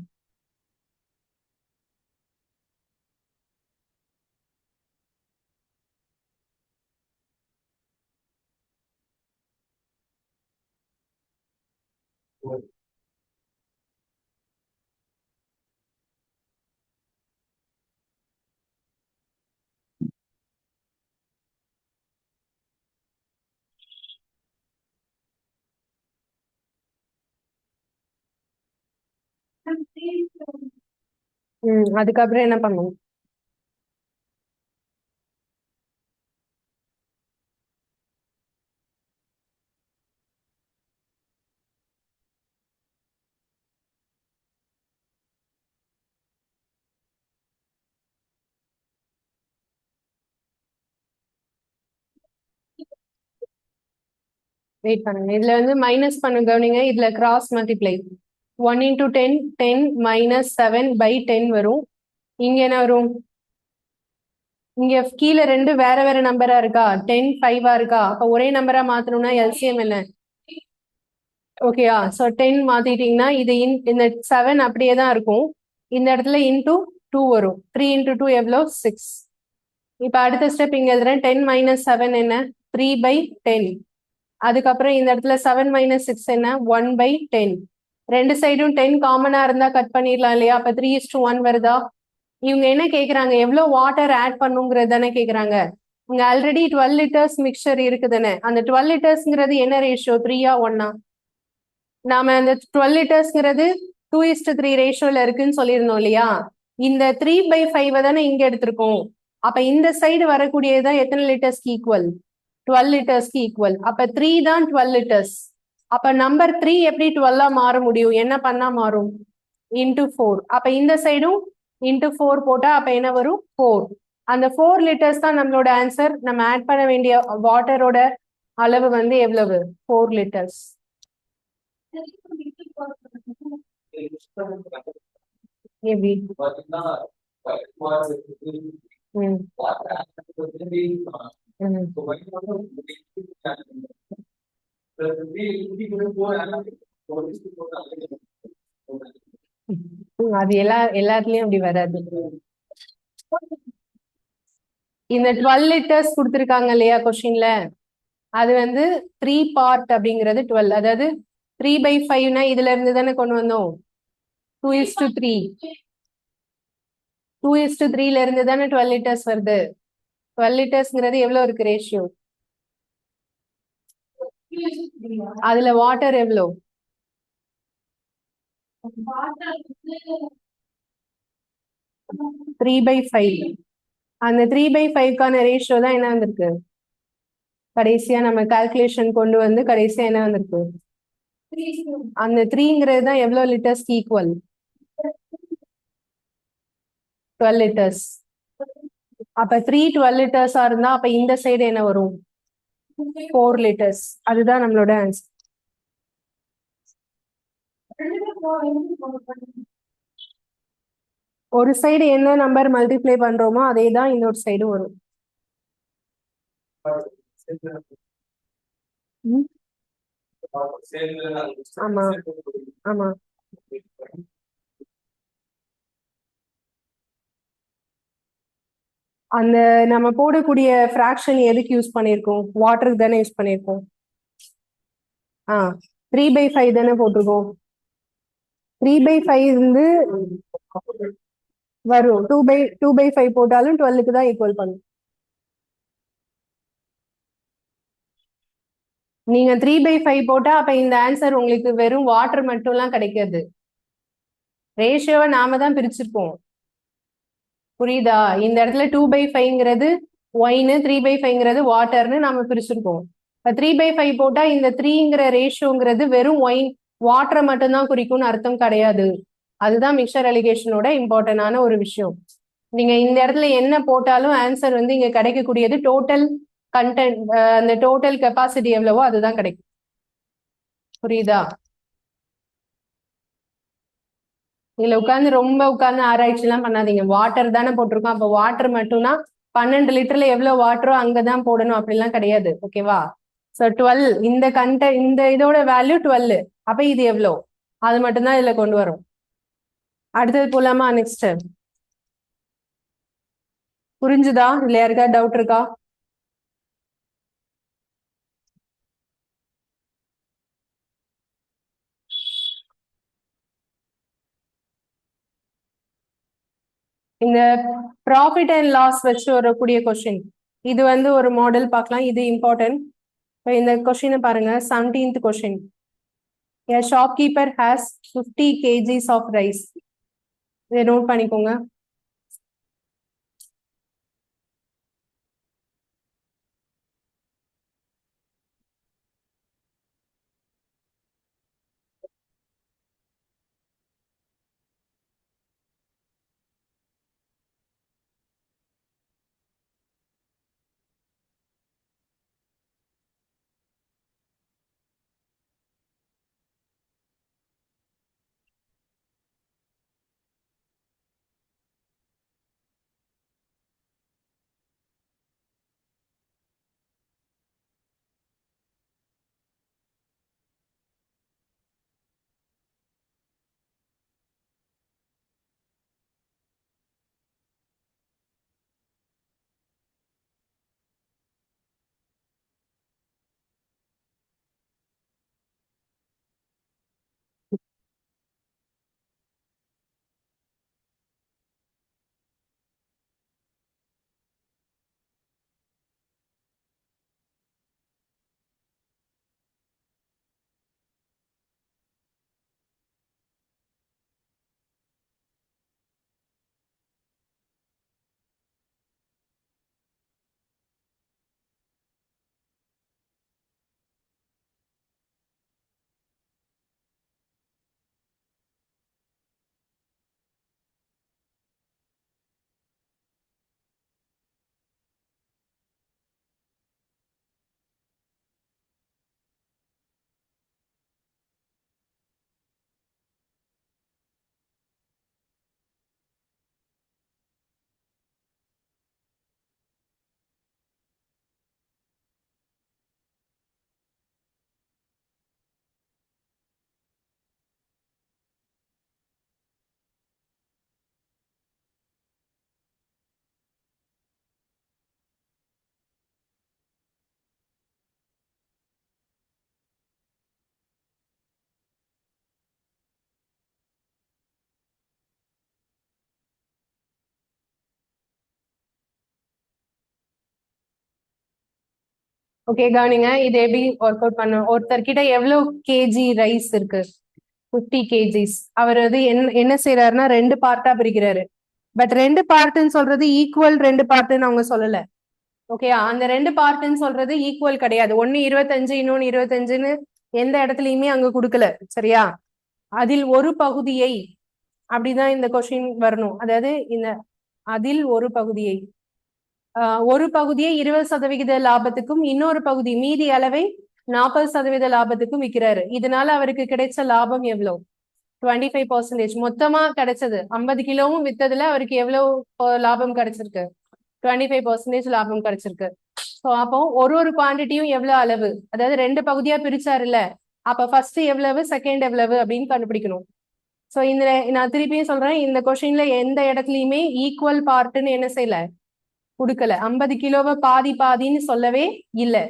அதுக்கப்புறம் என்ன பண்ணும்? வெயிட் பண்ணுங்க, இதுல வந்து மைனஸ் பண்ண கவனிங்க, இதுல கிராஸ் மல்டிப்ளை 1 into 10 10 minus 7/10 வரும். இங்க என்ன வரும்? இங்க கீழே ரெண்டு வேற வேற நம்பரா இருக்கா, 10 5 இருக்கா, அப்ப ஒரே நம்பரா மாத்தணும்னா எல்சிஎம் என்ன? ஓகேயா, ஸோ 10 மாத்திட்டீங்கன்னா இது இந்த 7 அப்படியே தான் இருக்கும். இந்த இடத்துல இன்டூ 2 வரும். 3 into 2 எவ்வளோ? 6. இப்போ அடுத்த ஸ்டெப் இங்க எழுதுறேன். 10 minus 7 என்ன? 3/10. அதுக்கப்புறம் இந்த இடத்துல 7 minus 6 என்ன? 1/10. ரெண்டு சைடும் 10 காமனா இருந்தா கட் பண்ணிடலாம் இல்லையா? அப்ப 3:1 வருதா? இவங்க என்ன கேக்குறாங்க? எவ்வளவு வாட்டர் ஆட் பண்ணுங்கிறது தானே கேக்குறாங்க. இங்க ஆல்ரெடி 12 லிட்டர்ஸ் மிக்சர் இருக்குதுன்னு. அந்த 12 லிட்டர்ஸ்ங்கிறது என்ன ரேஷியோ? 3-ஆ 1-ஆ? நாம அந்த 12 லிட்டர்ஸ்ங்கிறது 2:3 ரேஷியோல இருக்குன்னு சொல்லியிருந்தோம் இல்லையா? இந்த 3/5 தானே இங்க எடுத்திருக்கோம். அப்ப இந்த சைடு வரக்கூடியதான் எத்தனை லிட்டர்ஸ்க்கு ஈக்குவல்? 12 லிட்டர்ஸ்க்கு ஈக்குவல். அப்ப 3 தான் 12 லிட்டர்ஸ். அப்ப நம்பர் 3 எப்படி 12-ஆ மாற முடியும்? என்ன பண்ணா மாறும்? இன்டூ 4. அப்ப இந்த சைடும் இன்டூ 4 போட்டா அப்ப என்ன வரும்? 4. அந்த 4 லிட்டர்ஸ் தான் நம்மளோட ஆன்சர். நம்ம ஆட் பண்ண வேண்டிய வாட்டரோட அளவு வந்து எவ்வளவு? 4 லிட்டர்ஸ். எப்படி? அது எல்லாத்துலயும் அப்படி வராது. இந்த 12 லிட்டர்ஸ் கொடுத்துருக்காங்க இல்லையா கொஸ்டின்ல, அது வந்து 3 பார்ட் அப்படிங்கிறது 12. அதாவது 3/5னா இதுல இருந்து தானே கொண்டு வந்தோம். 2:3. 2:3ல இருந்து தானே 12 லிட்டர்ஸ் வருது. 12 லிட்டர்ஸ்ங்கிறது எவ்வளவு இருக்கு ரேஷியோ? அதுல வாட்டர் எவ்வளோ? 3/5. அந்த 3/5க்கான ரேஷியோ தான் என்ன வந்திருக்கு? கடைசியா நம்ம கால்குலேஷன் கொண்டு வந்து கடைசியா என்ன வந்திருக்கு? அந்த 3ங்கிறது தான் எவ்வளவு லிட்டர்ஸ்க்கு ஈக்குவல்? 12 லிட்டர்ஸ். அப்ப 3 12 லிட்டர்ஸா இருந்தா அப்ப இந்த சைடு என்ன வரும்? 4 லிட்டர்ஸ். அதுதான் நம்மளோட ஆன்சர். ஒரு சைடு என்ன நம்பர் மல்டிப்ளை பண்றோமோ அதே தான் இன்னொரு சைடு வரும். ஆமா ஆமா. அந்த நம்ம போடக்கூடிய ஃபிராக்ஷன் எதுக்கு யூஸ் பண்ணிருக்கோம்? வாட்டருக்கு தானே யூஸ் பண்ணிருக்கோம். 3/5 தானே போட்டிருக்கோம். 3/5 வந்து வரும். 2/5 போட்டாலும் 12க்கு தான் ஈக்குவல் பண்ணும். நீங்க 3/5 போட்டா அப்ப இந்த ஆன்சர் உங்களுக்கு வெறும் வாட்டர் மட்டும்லாம் கிடைக்காது. ரேஷியோவை நாம தான் பிரிச்சிருப்போம். புரியுதா? இந்த இடத்துல 2/5ங்கிறது ஒயின், 3/5ங்கிறது வாட்டர்னு நாம பிரிச்சிருக்கோம். இப்ப 3/5 போட்டா இந்த 3ங்கிற ரேஷியோங்கிறது வெறும் ஒயின் வாட்டரை மட்டும்தான் குறிக்கும்னு அர்த்தம் கிடையாது. அதுதான் மிக்சர் அலிகேஷனோட இம்பார்ட்டன்டான ஒரு விஷயம். நீங்க இந்த இடத்துல என்ன போட்டாலும் ஆன்சர் வந்து இங்க கிடைக்கக்கூடியது டோட்டல் கண்டென்ட், அந்த டோட்டல் கெப்பாசிட்டி எவ்வளவோ அதுதான் கிடைக்கும். புரியுதா? இதுல உட்கார்ந்து ரொம்ப உட்கார்ந்து ஆராய்ச்சி எல்லாம் பண்ணாதீங்க. வாட்டர் தானே போட்டிருக்கோம், அப்ப வாட்டர் மட்டும்னா 12 லிட்டர்ல எவ்வளவு வாட்டரோ அங்கதான் போடணும் அப்படிலாம் கிடையாது. ஓகேவா? ஸோ 12 இந்த இதோட வேல்யூ 12. அப்ப இது எவ்வளோ அது மட்டும்தான் இதுல கொண்டு வரும். அடுத்தது போலாமா? நெக்ஸ்ட் புரிஞ்சுதா? இல்ல யாருக்கா டவுட் இருக்கா? இந்த ப்ராஃபிட் அண்ட் லாஸ் வச்சு வரக்கூடிய கொஸ்டின் இது வந்து ஒரு மாடல் பார்க்கலாம். இது இம்பார்ட்டன்ட். இந்த கொஸ்டினை பாருங்க. 17th question. A shopkeeper has 50 kgs of rice. இதை நோட் பண்ணிக்கோங்க. ஓகே, கவனிங்க. இது எப்படி ஒர்க் அவுட் பண்ணும்? ஒருத்தர்கிட்ட எவ்வளவு கேஜி ரைஸ் இருக்கு? 50 kgs. அவர் வந்து என்ன செய்யறாருன்னா 2 பார்ட்டா பிரிக்கிறாரு. பட் 2 பார்ட்னு சொல்றது ஈக்குவல் 2 பார்ட்னு அவங்க சொல்லல. ஓகே, அந்த 2 பார்ட்னு சொல்றது ஈக்குவல் கிடையாது. ஒன்னு 25 இன்னொன்னு 25ன்னு எந்த இடத்துலயுமே அங்க கொடுக்கல. சரியா? அதில் ஒரு பகுதியை, அப்படிதான் இந்த கொஸ்டின் வரணும். அதாவது அதில் ஒரு பகுதியை, ஒரு பகுதியை 20% லாபத்துக்கும் இன்னொரு பகுதி மீதி அளவை 40% லாபத்துக்கும் விற்கிறாரு. இதனால அவருக்கு கிடைச்ச லாபம் எவ்வளவு? 25%. மொத்தமா கிடைச்சது 50 கிலோவும் வித்ததுல அவருக்கு எவ்வளவு லாபம் கிடைச்சிருக்கு? 25% லாபம் கிடைச்சிருக்கு. ஸோ அப்போ ஒரு குவான்டிட்டியும் எவ்வளவு அளவு, அதாவது 2 பகுதியா பிரிச்சாருல்ல, அப்ப ஃபர்ஸ்ட் எவ்வளவு, செகண்ட் எவ்வளவு அப்படின்னு கண்டுபிடிக்கணும். ஸோ இந்த நான் திருப்பியும் சொல்றேன், இந்த கொஸ்டின்ல எந்த இடத்துலயுமே ஈக்குவல் பார்ட்னு என்ன செய்யல, கொடுக்கல. 50 கிலோவை பாதி பாதின்னு சொல்லவே இல்லை.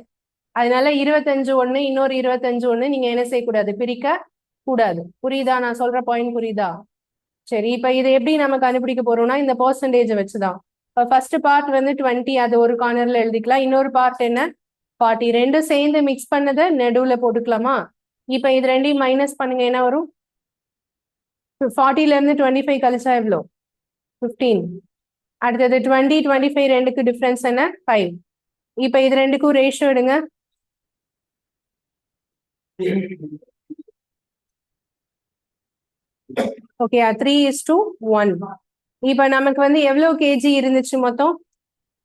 அதனால 25 ஒண்ணு இன்னொரு 25 ஒண்ணு நீங்க என்ன செய்யக்கூடாது, பிரிக்க கூடாது. புரியுதா? நான் சொல்ற பாயிண்ட் புரியுதா? சரி, இப்ப இதை எப்படி நம்ம கண்டுபிடிக்க போறோம்னா இந்த பெர்சன்டேஜ் வச்சுதான். இப்போ ஃபர்ஸ்ட் பார்ட் வந்து 20, அது ஒரு கார்னர்ல எழுதிக்கலாம். இன்னொரு பார்ட் என்ன, 40. ரெண்டும் சேர்ந்து மிக்ஸ் பண்ணதை நடுவுல போட்டுக்கலாமா? இப்ப இது ரெண்டையும் மைனஸ் பண்ணுங்க, என்ன வரும்? 40ல இருந்து 25 கழிச்சா எவ்வளோ? 15. அடுத்தது 20, 25 ரெண்டுக்கு டிஃபரன்ஸ் என்ன? 5. இப்ப இது ரெண்டுக்கும் ரேஷியோ எடுங்க. ஓகே, 3:1. இப்ப நமக்கு வந்து எவ்வளவு கேஜி இருந்துச்சு மொத்தம்?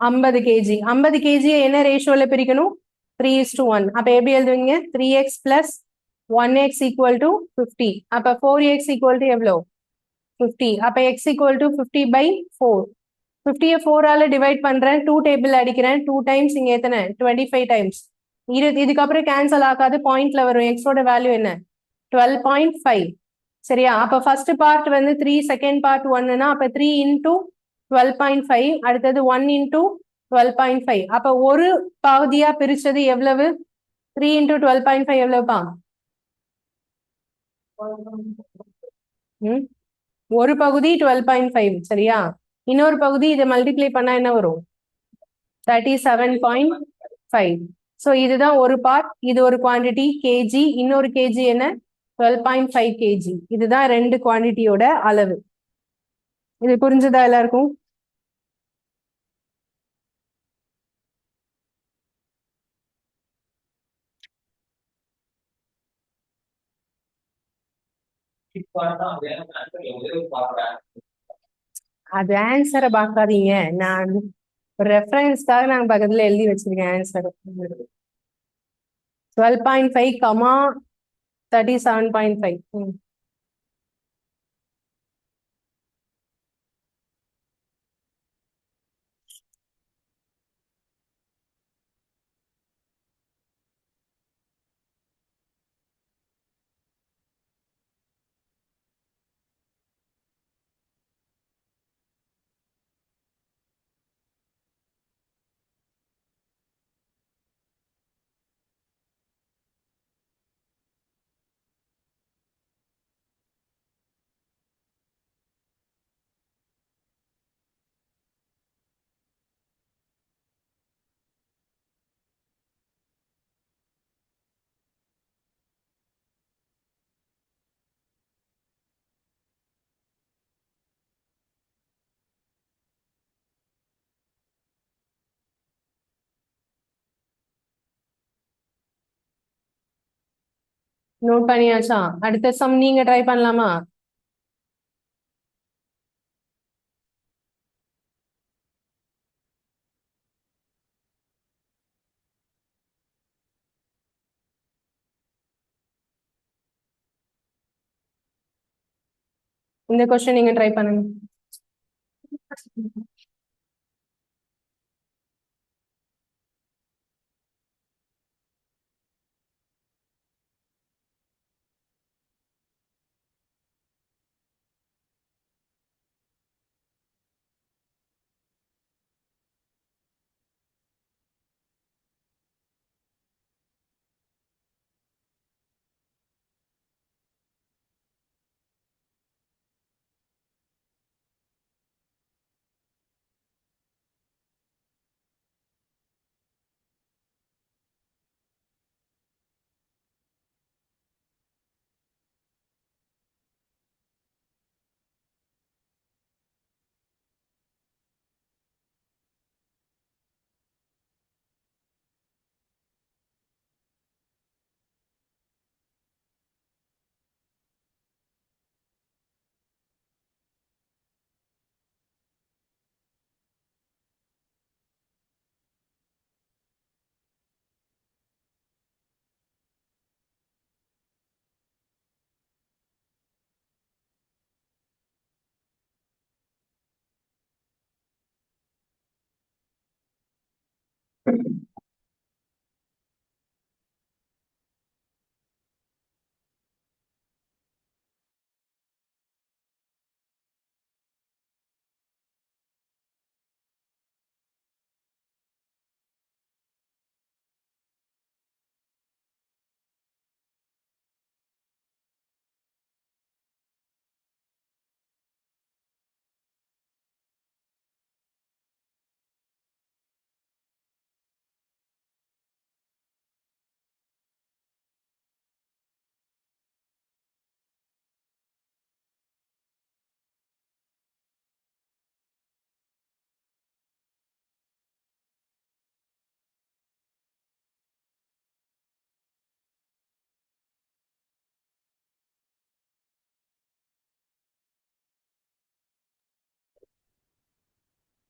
50 கேஜி. 50 கேஜியை என்ன ரேஷியோல பிரிக்கணும்? 3:1. அப்ப எப்படி எழுதுவீங்க? 3x plus 1x equal to 50. அப்ப 4x equal to எவ்வளோ? 50. அப்ப x equal to 50/4. 50ய 4ஆல டிவைட் பண்றேன், 2 டேபிள் அடிக்கிறேன். 2 டைம்ஸ் இங்க எத்தனை? 25 டைம்ஸ். இதுக்கப்புறம் கேன்சல் ஆகாது, பாயிண்ட்ல வரும். எக்ஸோட வேல்யூ என்ன? 12.5. சரியா? அப்ப ஃபர்ஸ்ட் பார்ட் வந்து 3, செகண்ட் பார்ட் 1னா அப்ப 3 இன்டூ 12.5, அடுத்தது 1 இன்டூ 12.5. அப்ப ஒரு பகுதியா பிரிச்சது எவ்வளவு? 3 இன்டூ 12.5 எவ்வளவுப்பா? ஒரு பகுதி 12.5. சரியா? இன்னொரு பகுதி இதை மல்டிப்ளை பண்ணா என்ன வரும்? 37.5. ஸோ இதுதான் ஒரு பார்ட், இது ஒரு குவான்டிட்டி கேஜி, இன்னொரு கேஜி என்ன? 12.5 கேஜி. இதுதான் ரெண்டு குவான்டிட்டியோட அளவு. இது புரிஞ்சுதா எல்லாருக்கும்? அது ஆன்சரை பார்க்காதீங்க, நான் ரெஃபரன்ஸ்க்காக நாங்க பக்கத்துல எழுதி வச்சிருக்கேன் ஆன்சர். 12.5 கமா 37.5. நோட் பண்ணியாச்சா? அடுத்த சம் நீங்க ட்ரை பண்ணலாமா? இந்த கொஸ்டின் நீங்க ட்ரை பண்ணுங்க.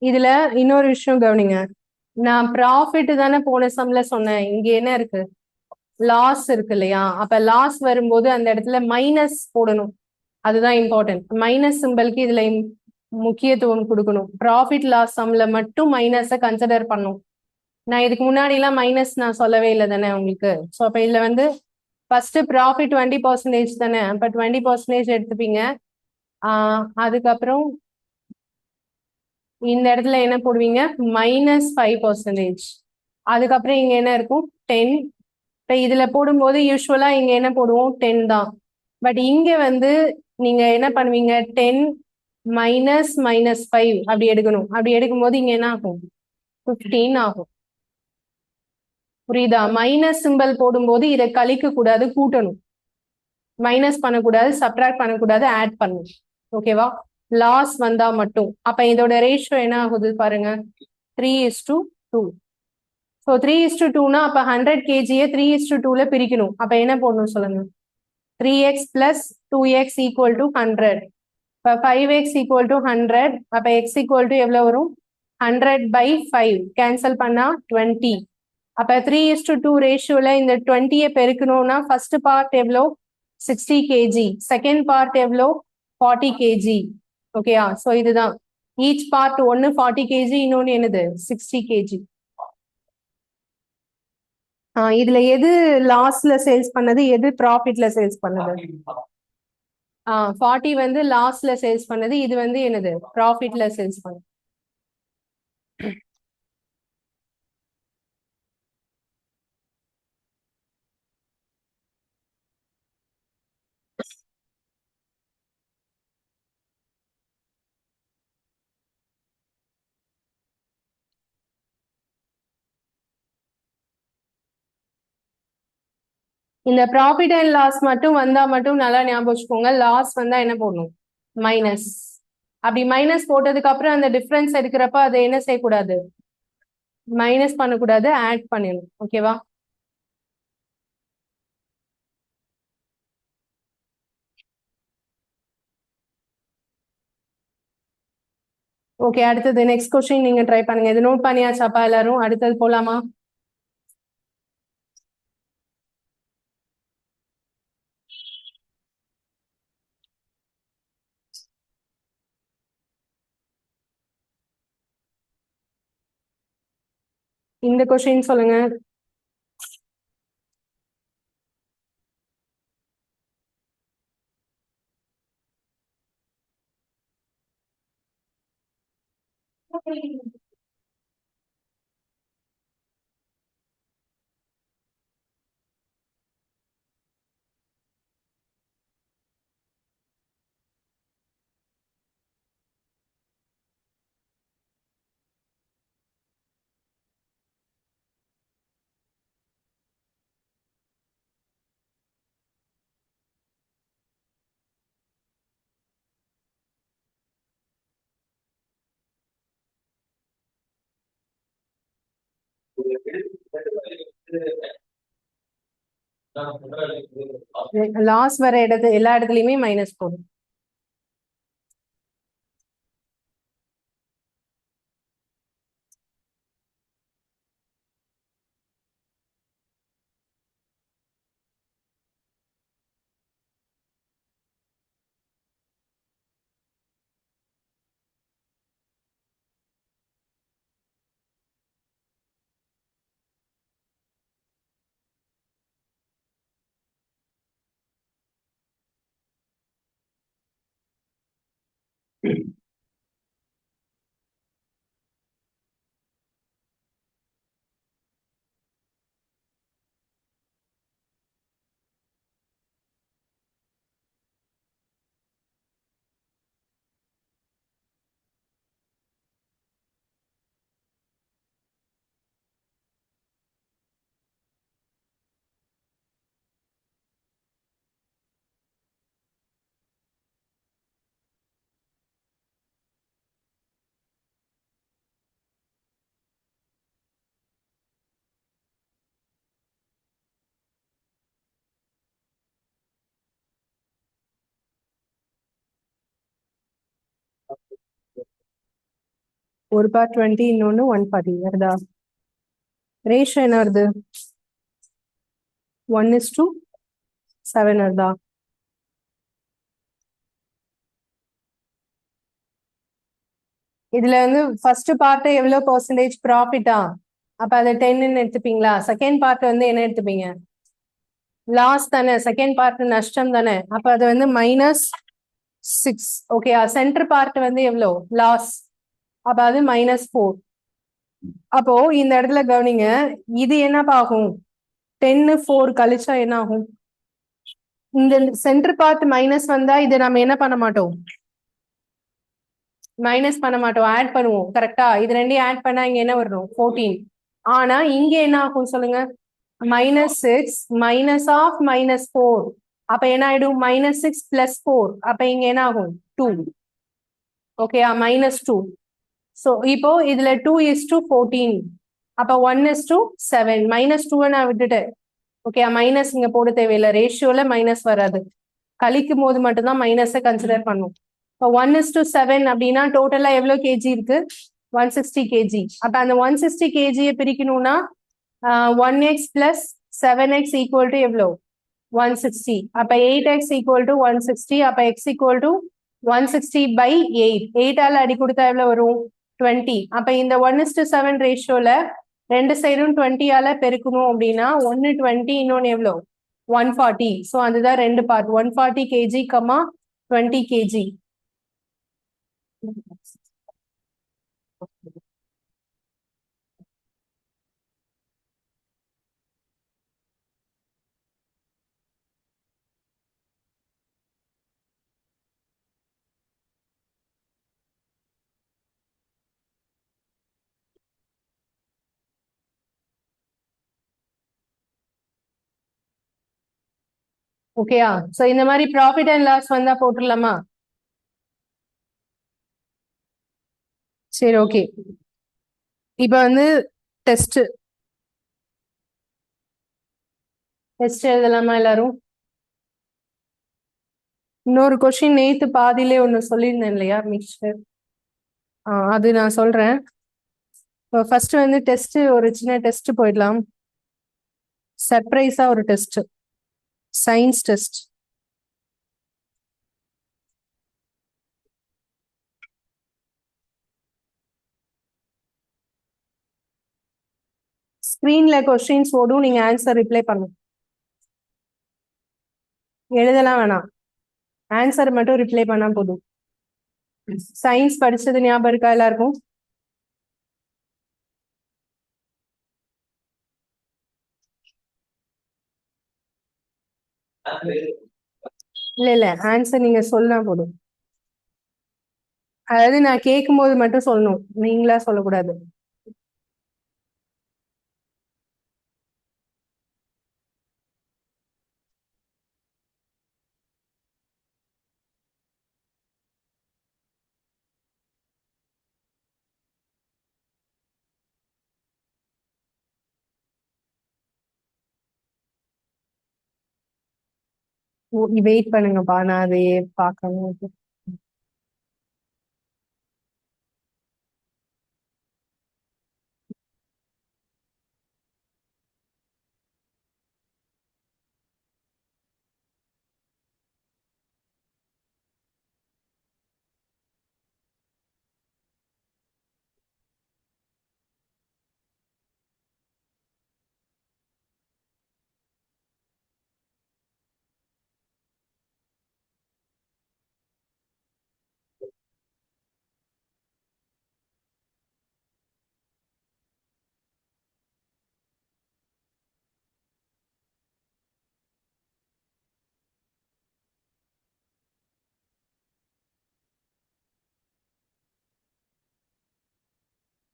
இதுல இன்னொரு விஷயம் கவனிங்க. நான் ப்ராஃபிட் தானே போன சம்ல சொன்னேன். இங்க என்ன இருக்கு? லாஸ் இருக்கு இல்லையா? அப்ப லாஸ் வரும்போது அந்த இடத்துல மைனஸ் போடணும். அதுதான் இம்பார்ட்டன்ட். மைனஸ் சிம்பிளுக்கு இதுல முக்கியத்துவம் கொடுக்கணும். ப்ராஃபிட் லாஸ் சம்ல மட்டும் மைனஸை கன்சிடர் பண்ணும். நான் இதுக்கு முன்னாடி எல்லாம் மைனஸ் நான் சொல்லவே இல்லை தானே உங்களுக்கு. ஸோ அப்ப இதுல வந்து ஃபர்ஸ்ட் ப்ராஃபிட் 20% தானே, அப்ப 20% எடுத்துப்பீங்க. அதுக்கப்புறம் இந்த இடத்துல என்ன போடுவீங்க, -5%. அதுக்கப்புறம் இங்க என்ன இருக்கும், 10. இப்ப இதுல போடும்போது யூஸ்வலா இங்க என்ன போடுவோம், 10 தான். பட் இங்க வந்து நீங்க என்ன பண்ணுவீங்க, 10 -5 அப்படி எடுக்கணும். அப்படி எடுக்கும்போது இங்க என்ன ஆகும், 15 ஆகும். புரியுதா? மைனஸ் சிம்பல் போடும்போது இதை கழிக்க கூடாது, கூட்டணும். மைனஸ் பண்ணக்கூடாது, சப்ட்ராக்ட் பண்ணக்கூடாது, ஆட் பண்ணணும். ஓகேவா? லாஸ் வந்தா மட்டும். அப்ப இதோட ரேஷியோ என்ன ஆகுது பாருங்க, 3:2. ஸோ 3:2னா அப்ப 100 kg 3:2ல பிரிக்கணும். அப்ப என்ன போடணும் சொல்லுங்க, 3x + 2x = 100. இப்ப 5x = 100. அப்ப x = எவ்வளவு வரும், 100/5. கேன்சல் பண்ணா 20. அப்ப 3:2 ரேஷியோல இந்த 20 பெருக்கணும்னா ஃபர்ஸ்ட் பார்ட் எவ்வளோ, 60 kg. செகண்ட் பார்ட் எவ்வளோ, 40 kg. ஓகேயா? ஸோ இதுதான் ஈச் பார்ட். ஒன்னு 40 kg, இன்னொன்னு என்னது 60 kg. இதுல எது லாஸ்ல சேல்ஸ் பண்ணது, எது ப்ராஃபிட்ல சேல்ஸ் பண்ணது? 40 வந்து லாஸ்ல சேல்ஸ் பண்ணது, இது வந்து என்னது ப்ராஃபிட்ல சேல்ஸ் பண்ணது. இந்த ப்ராஃபிட் அண்ட் லாஸ் மட்டும் வந்தா மட்டும் நல்லா ஞாபகம் வச்சுக்கோங்க. லாஸ் வந்தா என்ன போடணும், மைனஸ். அப்படி மைனஸ் போட்டதுக்கு அப்புறம் அந்த டிஃபரன்ஸ் எடுக்கிறப்ப அதை என்ன செய்யக்கூடாது, மைனஸ் பண்ணக்கூடாது, ஆட் பண்ணிடணும். ஓகேவா? ஓகே, அடுத்தது நெக்ஸ்ட் கொஸ்டின் நீங்க ட்ரை பண்ணுங்க. இது நோட் பண்ணியாச்சாப்பா எல்லாரும்? அடுத்தது போலாமா? இந்த கொஸ்டின் சொல்லுங்க. லாஸ் வர எல்லா இடத்துலயுமே மைனஸ் போடும். ஒரு பார்ட் 20, இன்னொன்னு 140 வருதா? ரேஷியோ என்ன வருது, 1:7 வருதா? இதுல வந்து ஃபர்ஸ்ட் பார்ட் எவ்வளவு பெர்சன்டேஜ் ப்ராஃபிட்டா, அப்ப அதை 10ன்னு எடுத்துப்பீங்களா? செகண்ட் பார்ட் வந்து என்ன எடுத்துப்பீங்க? லாஸ் தானே, செகண்ட் பார்ட் நஷ்டம் தானே, அப்ப அது வந்து -6. ஓகே, சென்டர் பார்ட் வந்து எவ்வளோ? லாஸ். அப்ப அது -4. அப்போ இந்த இடத்துல கவனிங்க, இது என்னப்பா ஆகும்? 10 4 கழிச்சா என்ன ஆகும்? இந்த சென்டர் பார்ட் மைனஸ் வந்தா இதை நம்ம என்ன பண்ண மாட்டோம்? மைனஸ் பண்ண மாட்டோம், ஆட் பண்ணுவோம். கரெக்டா? இது ரெண்டையும் ஆட் பண்ணா இங்க என்ன வரணும்? 14. ஆனா இங்க என்ன ஆகும் சொல்லுங்க? -6 மைனஸ் ஆஃப் -4. அப்ப என்ன ஆயிடும்? -6 + 4. அப்ப இங்க என்ன ஆகும்? 2. ஓகேயா? -2. சோ இப்போ இதுல 2:14. அப்ப 1:7. -2 நான் விட்டுட்டேன். ஓகே, மைனஸ் இங்க போட தேவையில்லை, ரேஷியோல மைனஸ் வராது, கழிக்கும் போது மட்டும்தான் மைனஸை கன்சிடர் பண்ணும். இப்போ 1:7 அப்படின்னா டோட்டலா எவ்வளவு கேஜி இருக்கு? 160 கேஜி. அப்ப அந்த 160 கேஜியை பிரிக்கணும்னா 1x + 7x = எவ்வளோ? 160. அப்ப 8x = 160. அப்ப x = 160/8. 8 ஆல அடி கொடுத்தா எவ்வளவு வரும்? 20. அப்ப இந்த 1:7 ரேஷியோல ரெண்டு சைடும் 20 ஆல பெருக்கணும் அப்படின்னா 120, இன்னொன்னு எவ்வளோ? 140. ஸோ அதுதான் ரெண்டு பார்ட், 140 kg, 20 kg. ஓகேயா? சோ இந்த மாதிரி ப்ராஃபிட் அண்ட் லாஸ் வந்தா போட்டுடலாமா? சரி, ஓகே. இப்ப வந்து டெஸ்ட் டெஸ்ட் எழுதலாமா எல்லாரும்? இன்னொரு கொஸ்டின் நேத்து பாதியிலே ஒண்ணு சொல்லியிருந்தேன் இல்லையா, மிக்சர். அது நான் சொல்றேன். ஃபர்ஸ்ட் வந்து டெஸ்ட், ஒரு சின்ன டெஸ்ட் போயிடலாம். சர்ப்ரைஸா ஒரு டெஸ்ட், சயின்ஸ் டெஸ்ட். ஸ்கிரீன்ல கொஸ்டின்ஸ் ஓடும், நீங்க ஆன்சர் ரிப்ளை பண்ணும். எழுதலாம் வேணாம், ஆன்சர் மட்டும் ரிப்ளை பண்ணா போதும். சயின்ஸ் படிச்சது ஞாபகம் இருக்கா எல்லாருக்கும்? இல்ல இல்ல, ஆன்சர் நீங்க சொன்னா போதும். அதாவது நான் கேட்கும் போது மட்டும் சொல்லணும், நீங்களா சொல்லக்கூடாது. வெயிட் பண்ணுங்கப்பா, நான் அதை பார்க்கணும்.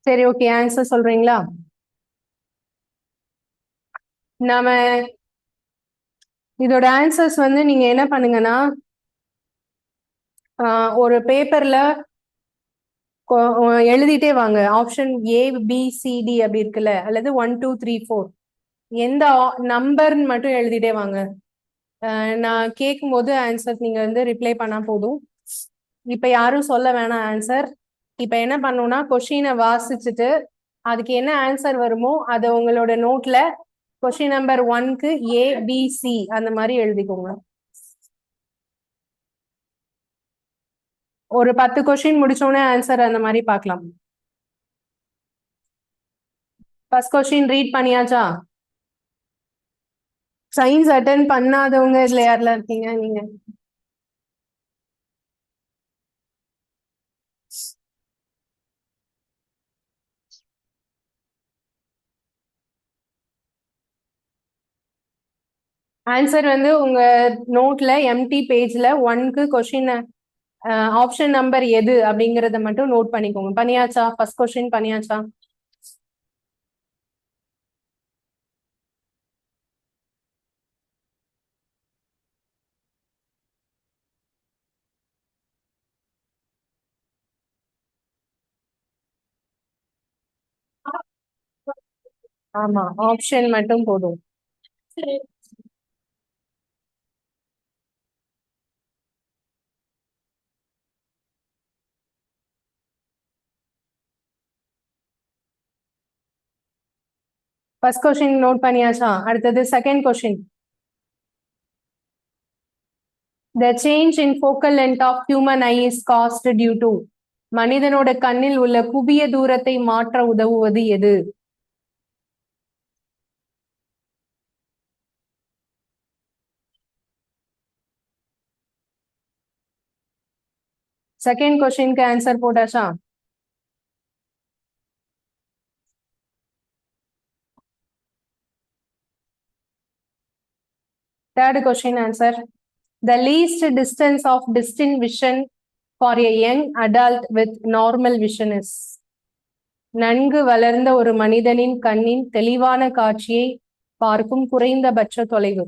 சரி, ஓகே, ஆன்சர் சொல்றீங்களா? நாம இதோட ஆன்சர்ஸ் வந்து நீங்க என்ன பண்ணுங்கன்னா, ஒரு பேப்பர்ல எழுதிட்டே வாங்க. ஆப்ஷன் ABCD அப்படி இருக்குல்ல, அல்லது 1 2 3 4, எந்த நம்பர்னு மட்டும் எழுதிட்டே வாங்க. நான் கேட்கும் போது ஆன்சர் நீங்க வந்து ரிப்ளை பண்ணா போதும். இப்ப யாரும் சொல்ல வேணாம் ஆன்சர். இப்ப என்ன பண்ணணும்னா, கொஸ்டினை வாசிச்சுட்டு அதுக்கு என்ன ஆன்சர் வருமோ அதை உங்களோட நோட்ல கொஸ்டின் நம்பர் 1க்கு ABC அந்த மாதிரி எழுதிக்கோங்க. ஒரு 10 கொஸ்டின் முடிச்சோடனே ஆன்சர் அந்த மாதிரி பார்க்கலாம். ஃபர்ஸ்ட் கொஸ்டின் ரீட் பண்ணியாச்சா? சயின்ஸ் அட்டன் பண்ணாதவங்க இதுல யாரெல்லாம் இருக்கீங்க நீங்க? ஆன்சர் வந்து உங்க நோட்ல எம்டி பேஜ்ல 1க்கு கொஸ்டின் ஆப்ஷன் நம்பர் எது அப்படிங்கறத மட்டும் நோட் பண்ணிக்கோங்க. பண்ணியாச்சா? ஃபர்ஸ்ட் கொஸ்டின் பண்ணியாச்சா? ஆமா, ஆப்ஷன் மட்டும் போதும். ஃபர்ஸ்ட் கொஸ்டின் நோட் பண்ணியாச்சா? அடுத்தது second question. The change in focal length of human eye is caused due to. மனிதனோட கண்ணில் உள்ள குவிய தூரத்தை மாற்ற உதவுவது எது? செகண்ட் கொஸ்டினுக்கு ஆன்சர் போட்டாச்சா? Third question answer. The least distance of distant vision for a young adult with normal vision is. நன்கு வளர்ந்த ஒரு மனிதனின் கண்ணின் தெளிவான காட்சியை பார்க்கும் குறைந்தபட்ச தொலைவு.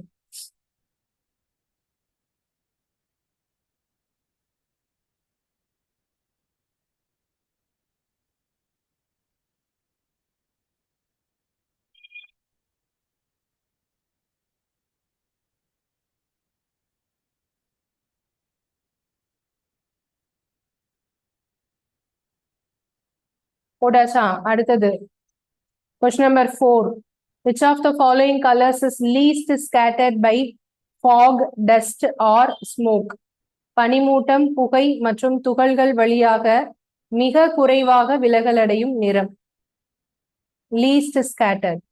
போட்டாச்சா? அடுத்தது question number 4. Which of the following colors is least scattered by fog, dust or smoke? பனிமூட்டம், புகை மற்றும் துகள்கள் வழியாக மிக குறைவாக விலகலடையும் நிறம். Least scattered.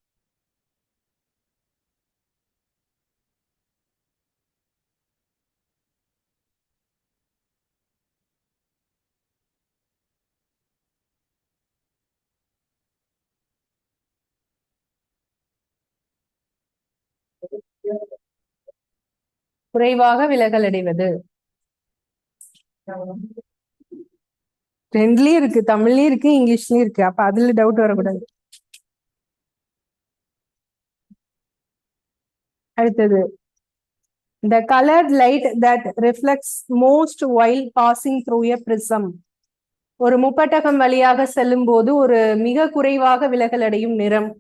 குறைவாக விலகலடைவது. ரெண்டுலயும் இருக்கு, தமிழ்லயும் இருக்கு, இங்கிலீஷ்லயும் இருக்கு. அப்ப அதுல டவுட் வரக்கூடாது. அடுத்தது, the colored light that reflects most while passing through a prism. ஒரு முப்பட்டகம் வழியாக செல்லும் போது ஒரு மிக குறைவாக விலகலடையும் நிறம்.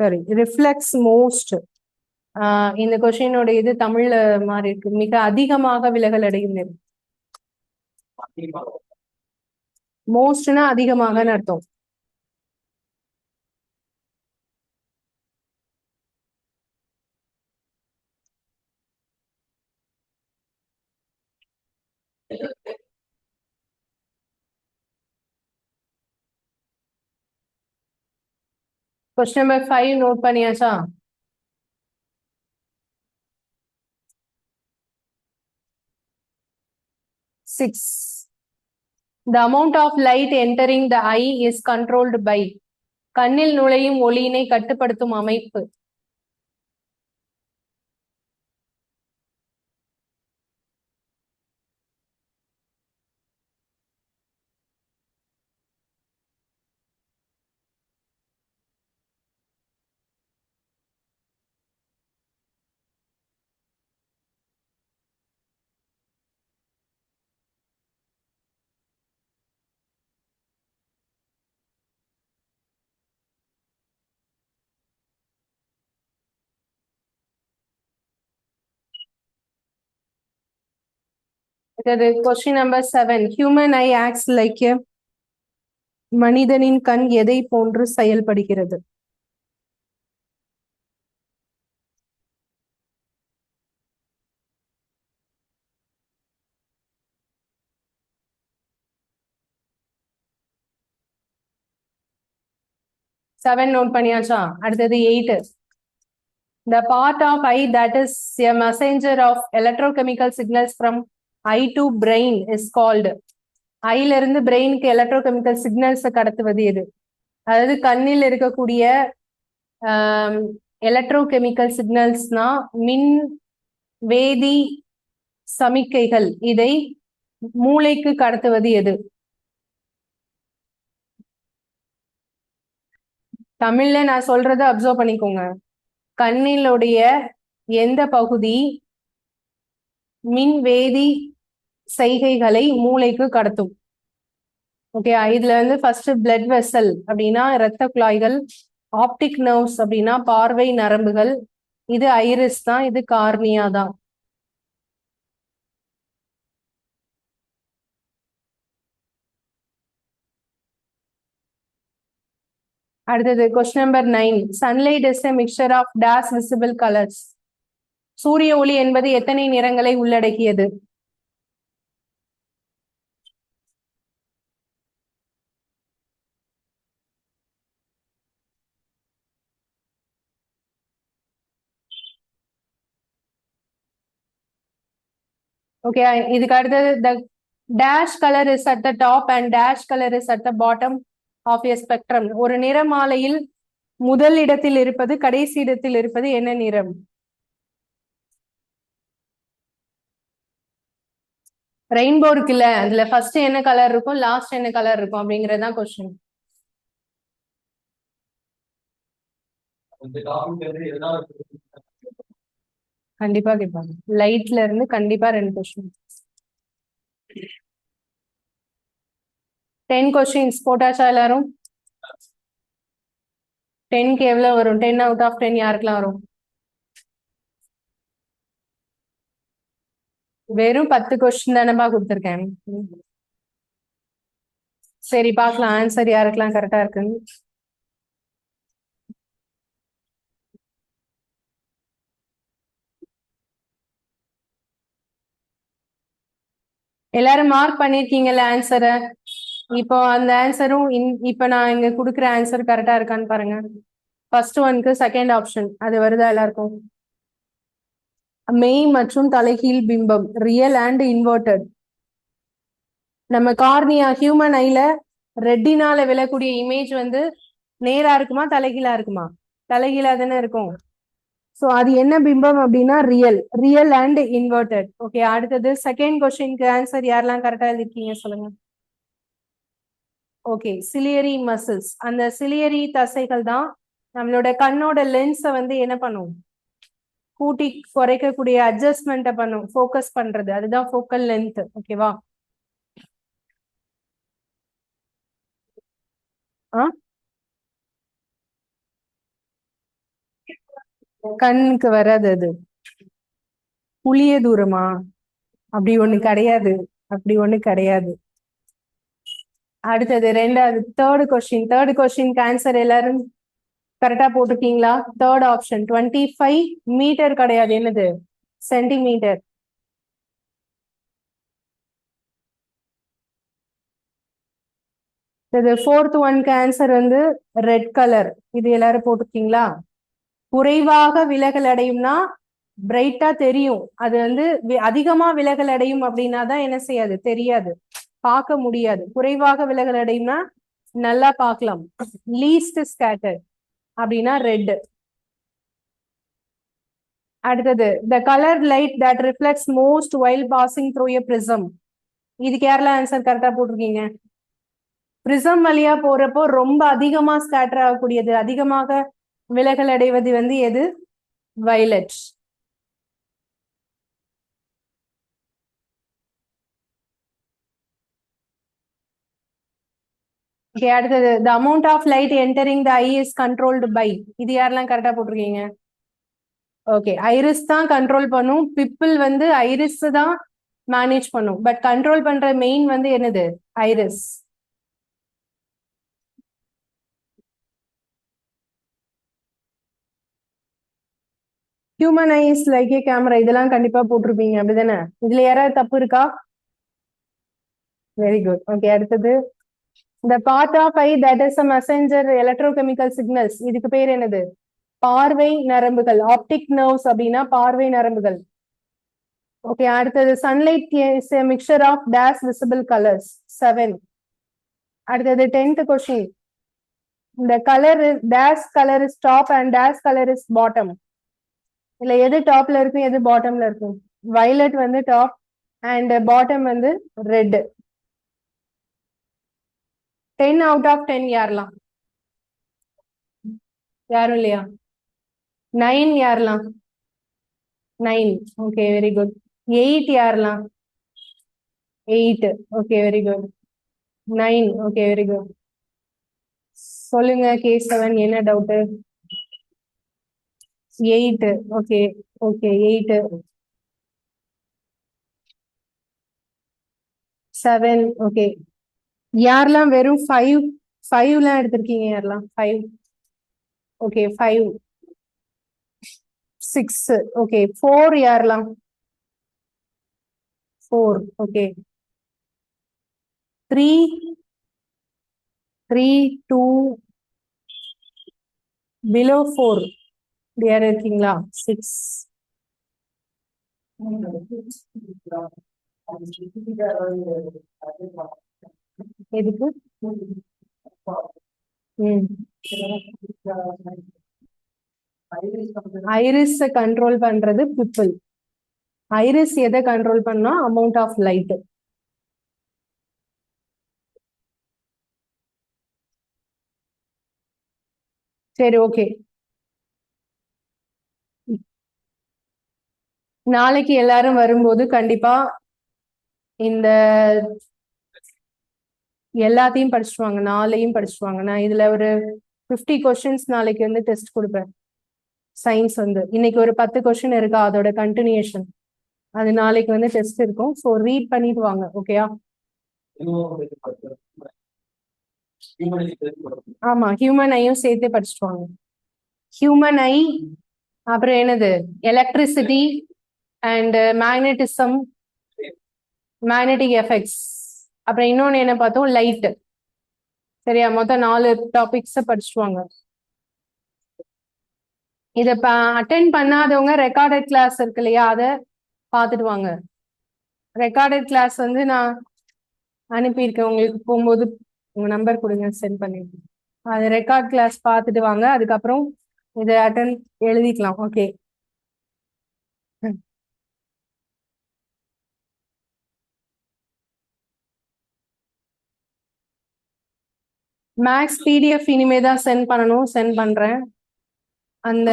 சரி, ரிஃப்ளெக்ட்ஸ் மோஸ்ட். இந்த கொஸ்டினோட இது தமிழ்ல மாறி இருக்கு. மிக அதிகமாக விலகல் அடையும் நிறம். மோஸ்ட்னா அதிகமாக அர்த்தம். கொஸ்டின் நம்பர் 5 நோட் பண்ணியாச்சா? Six. The amount of light entering the eye is controlled by. கண்ணில் நுழையும் ஒளியினை கட்டுப்படுத்தும் அமைப்பு. Question number 7. Human eye acts like a. மனிதனின் கண் எதை போன்று செயல்படுகிறது? 7 நோட் பண்ணியாச்சா? அடுத்தது 8. The part of eye that is a messenger of electrochemical signals from eye to brain is called. ஐல இருந்து பிரெயினுக்கு எலக்ட்ரோகெமிக்கல் சிக்னல்ஸை கடத்துவது எது? அதாவது கண்ணில் இருக்கக்கூடிய எலக்ட்ரோகெமிக்கல் சிக்னல்ஸ்னா மின் வேதி சமிக்கைகள், இதை மூளைக்கு கடத்துவது எது? தமிழ்ல நான் சொல்றத அப்சர்வ் பண்ணிக்கோங்க. கண்ணிலுடைய எந்த பகுதி மின் வேதி செய்கைகளை மூளைக்கு கடத்தும்? ஓகே, இதுல வந்து ஃபர்ஸ்ட் பிளட் வெசல் அப்படின்னா இரத்த குழாய்கள், ஆப்டிக் நர்வ்ஸ் அப்படின்னா பார்வை நரம்புகள், இது ஐரிஸ் தான், இது கார்னியா தான். அடுத்தது question number 9. Sunlight is a mixture of these visible colours. சூரிய ஒளி என்பது எத்தனை நிறங்களை உள்ளடக்கியது? ஓகே, இதுக்கு அடுத்தது the dash color is at the top and dash color is at the bottom of a spectrum. ஒரு நிறமாலையில் முதல் இடத்தில் இருப்பது கடைசி இடத்தில் இருப்பது என்ன நிறம்? ரெயின்போ இருக்குல்ல, அதுல ஃபர்ஸ்ட் என்ன கலர் இருக்கும், லாஸ்ட் என்ன கலர் இருக்கும் அப்படிங்கறதுதான் கொஸ்டின். கண்டிப்பா கேட்பாங்க. லைட்ல இருந்து கண்டிப்பா 2 கொஸ்டின். 10 கொஸ்டின்ஸ் போட்டாச்சா எல்லாரும்? 10க்கு எவ்வளவு வரும்? 10 out of 10 யாருக்கெல்லாம் வரும்? வெறும் 10 கொஸ்டின் தானப்பா கொடுத்துருக்கேன். சரி, பார்க்கலாம் ஆன்சர் யாருக்கெல்லாம் கரெக்டா இருக்குன்னு. எல்லாரும் மார்க் பண்ணிருக்கீங்கல்ல ஆன்சரை? இப்போ அந்த ஆன்சரும் இப்ப நான் இங்க கொடுக்குற ஆன்சர் கரெக்டா இருக்கான்னு பாருங்க. ஃபர்ஸ்ட் ஒன்க்கு செகண்ட் ஆப்ஷன் அது வருதா எல்லாருக்கும்? மெய் மற்றும் தலைகீழ் பிம்பம், ரியல் அண்ட் இன்வெர்டட். நம்ம கார்னியா ஹியூமன் ஐல ரெட்டினால விழக்கூடிய இமேஜ் வந்து நேரா இருக்குமா தலைகீழா இருக்குமா? தலைகீழா தானே இருக்கும். சோ அது என்ன பிம்பம் அப்படின்னா ரியல் அண்ட் இன்வெர்டட். ஓகே, அடுத்தது செகண்ட் கொஸ்டினுக்கு ஆன்சர் யாரெல்லாம் கரெக்டா எழுதிருக்கீங்க சொல்லுங்க. ஓகே, சிலியரி மசில்ஸ், அந்த சிலியரி தசைகள் தான் நம்மளோட கண்ணோட லென்ஸை வந்து என்ன பண்ணும், கூட்டி குறைக்கக்கூடிய அட்ஜஸ்ட்மெண்ட்டை பண்ணும், ஃபோக்கஸ் பண்றது, அதுதான் ஃபோக்கல் லென்த். ஓகேவா? கண்ணுக்கு வராது அது. புளிய தூரமா? அப்படி ஒண்ணு கிடையாது, அப்படி ஒண்ணு கிடையாது. அடுத்தது ரெண்டாவது தேர்ட் கொஸ்டின் ஆன்சர் எல்லாரும் கரெக்டா போட்டிருக்கீங்களா? தேர்ட் ஆப்ஷன் 25 மீட்டர் கிடையாது, என்னது, சென்டிமீட்டர். ஃபோர்த் ஒன்க்கு ஆன்சர் வந்து ரெட் கலர். இது எல்லாரும் போட்டிருக்கீங்களா? குறைவாக விலகல் அடையும்னா பிரைட்டா தெரியும், அது வந்து அதிகமா விலகல் அடையும் அப்படின்னா தான் என்ன செய்யாது, தெரியாது, பார்க்க முடியாது. குறைவாக விலகல் அடையும்னா நல்லா பார்க்கலாம். லீஸ்ட் ஸ்கேட்டர் அப்படின்னா ரெட். அடுத்தது the colored light that reflects most while passing through a prism. இது கேரளா ஆன்சர் கரெக்டா போட்டிருக்கீங்க. பிரிசம் வழியா போறப்போ ரொம்ப அதிகமா ஸ்கேட்டர் ஆகக்கூடியது, அதிகமாக விலகல் அடைவது வந்து எது? வயலட். ஓகே, அடுத்தது the amount of light entering the eye is controlled by. இது யாரெல்லாம் கரெக்டா போட்டிருக்கீங்க? ஓகே, ஐரிஸ் தான் கண்ட்ரோல் பண்ணும், பிப்பிள் வந்து ஐரிஸ் தான் மேனேஜ் பண்ணும், பட் கண்ட்ரோல் பண்ற மெயின் வந்து என்னது? ஐரிஸ். ஹியூமன் ஐஸ் லைக் ஏ கேமரா, இதெல்லாம் கண்டிப்பா போட்டிருப்பீங்க அப்படிதானே? இதுல யாராவது தப்பு இருக்கா? Very good. ஓகே, அடுத்தது the part of eye that is a messenger electrochemical signals இதுக்கு பேர் என்னது? பார்வை நரம்புகள். ஆப்டிக் நர்வ்ஸ் அப்படின்னா பார்வை நரம்புகள். ஓகே, அடுத்தது sunlight is a mixture of dash visible colors 7. அடுத்தது 10th question. the color is dash color is top and dash color is bottom. இல்ல எது டாப்ல இருக்கும் எது பாட்டம்ல இருக்கும்? violet வந்து டாப் and bottom வந்து ரெட். 10 out of 10 யாரெல்லாம்? யாரும் இல்லையா? 9 யாரெல்லாம்? 9. Okay, very good. 8 யாரெல்லாம்? 8. Okay, very good. 9. Okay, very good. சொல்லுங்க K7 என்ன டவுட்? 8. Okay okay 8. 7. ஓகே, யாரெல்லாம் வெறும் 5 5லாம் எடுத்திருக்கீங்க? யாரெல்லாம் 5? ஓகே 5. 6. ஓகே 4 யாரெல்லாம்? 4. ஓகே 3 3 2 below 4 யார் இருக்கீங்களா? 6. எதுக்கு? ஐரிஸ் கண்ட்ரோல் பண்றது பிப்பிள். ஐரிஸ் எதை கண்ட்ரோல் பண்ணா? Amount of light. சரி, ஓகே. நாளைக்கு எல்லாரும் வரும்போது கண்டிப்பா இந்த எல்லாத்தையும் படிச்சுட்டு வாங்க, 4ஐயும் படிச்சுட்டு வாங்க. நான் இதுல ஒரு 50 கொஸ்டின்ஸ் நாளைக்கு வந்து டெஸ்ட் கொடுப்பேன். சயின்ஸ் வந்து இன்னைக்கு ஒரு 10 கொஸ்டின் இருக்கா, அதோட கண்டினியூஷன். அது நாளைக்கு வந்து டெஸ்ட் இருக்கும். ஸோ ரீட் பண்ணிட்டு வாங்க, ஓகேயா? ஆமா, ஹியூமன் ஐயும் சேர்த்து படிச்சுட்டு வாங்க. ஹியூமன் ஐ, அப்புறம் என்னது, electricity and magnetism, magnetic effects, அப்புறம் இன்னொன்னு என்ன பார்த்தோம், லைட். சரியா? மொத்தம் 4 டாபிக்ஸ் படிச்சுட்டு வாங்க. இத அட்டென்ட் பண்ணாதவங்க ரெக்கார்டட் கிளாஸ் இருக்கு இல்லையா, அதை பார்த்துட்டு வாங்க. ரெக்கார்டட் கிளாஸ் வந்து நான் அனுப்பியிருக்கேன் உங்களுக்கு. போகும்போது உங்க நம்பர் கொடுங்க, சென்ட் பண்ணிருக்கேன். அது ரெக்கார்ட் கிளாஸ் பார்த்துட்டு வாங்க. அதுக்கப்புறம் இதை அட்டன் எழுதிக்கலாம். ஓகே, மேக்ஸ் பிடிஎஃப் இனிமே தான் சென்ட் பண்ணணும். சென்ட் பண்றேன். அந்த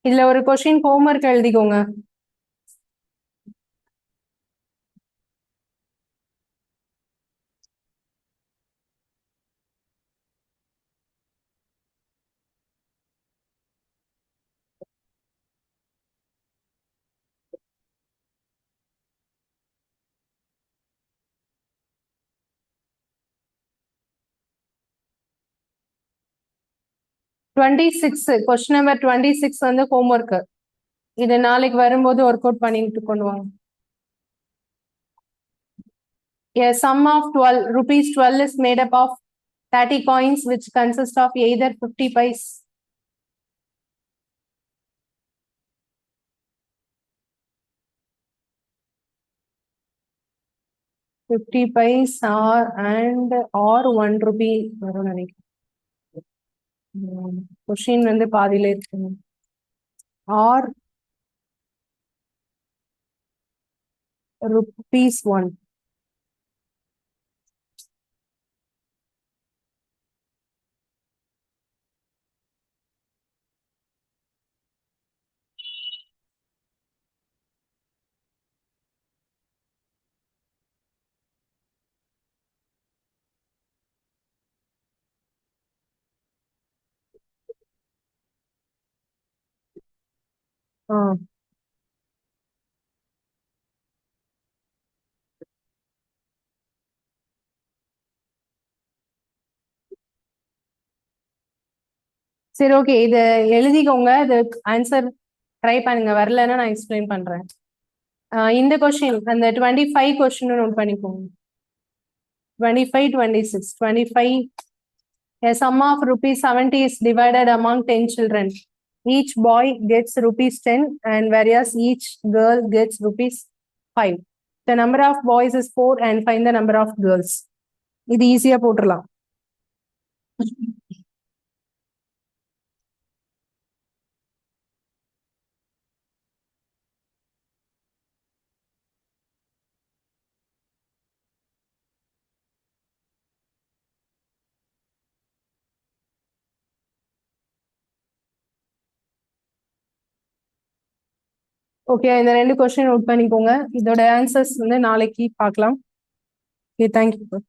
இதுல ஒரு கொஸ்டின் ஹோம்ஒர்க் எழுதிக்கோங்க. கொஸ்டின் நம்பர் 26 வந்து ஹோம்ஒர்க். இது நாளைக்கு வரும்போது ஒர்க் அவுட் பண்ணிட்டு கொண்டு வாங்க. A sum of 12 rupees 12 is made up of 30 coins which consist of either 50 pice. 50 pice or 1 rupee வரும்னு நினைக்கிறேன். கொஸ்டின் வந்து பாதியில இருக்கு. Or rupees 1. சரி, ஓகே, இது எழுதிக்கோங்க. இது ஆன்சர் ட்ரை பண்ணுங்க. வரலன்னா நான் எக்ஸ்பிளைன் பண்றேன். இந்த கொஸ்டின் அந்த 25 கொஸ்டின் நோட் பண்ணிக்கோங்க. 25, 26. 25. A sum of rupees 70 is divided among 10 children. Each boy gets rupees 10 and whereas each girl gets rupees 5. The number of boys is 4 and find the number of girls. இது ஈஸியா போட்டுடலாம். ஓகே, இந்த 2 கொஸ்டின் நோட் பண்ணிக்கோங்க. இதோட ஆன்சர்ஸ் வந்து நாளைக்கு பார்க்கலாம். Okay, thank you.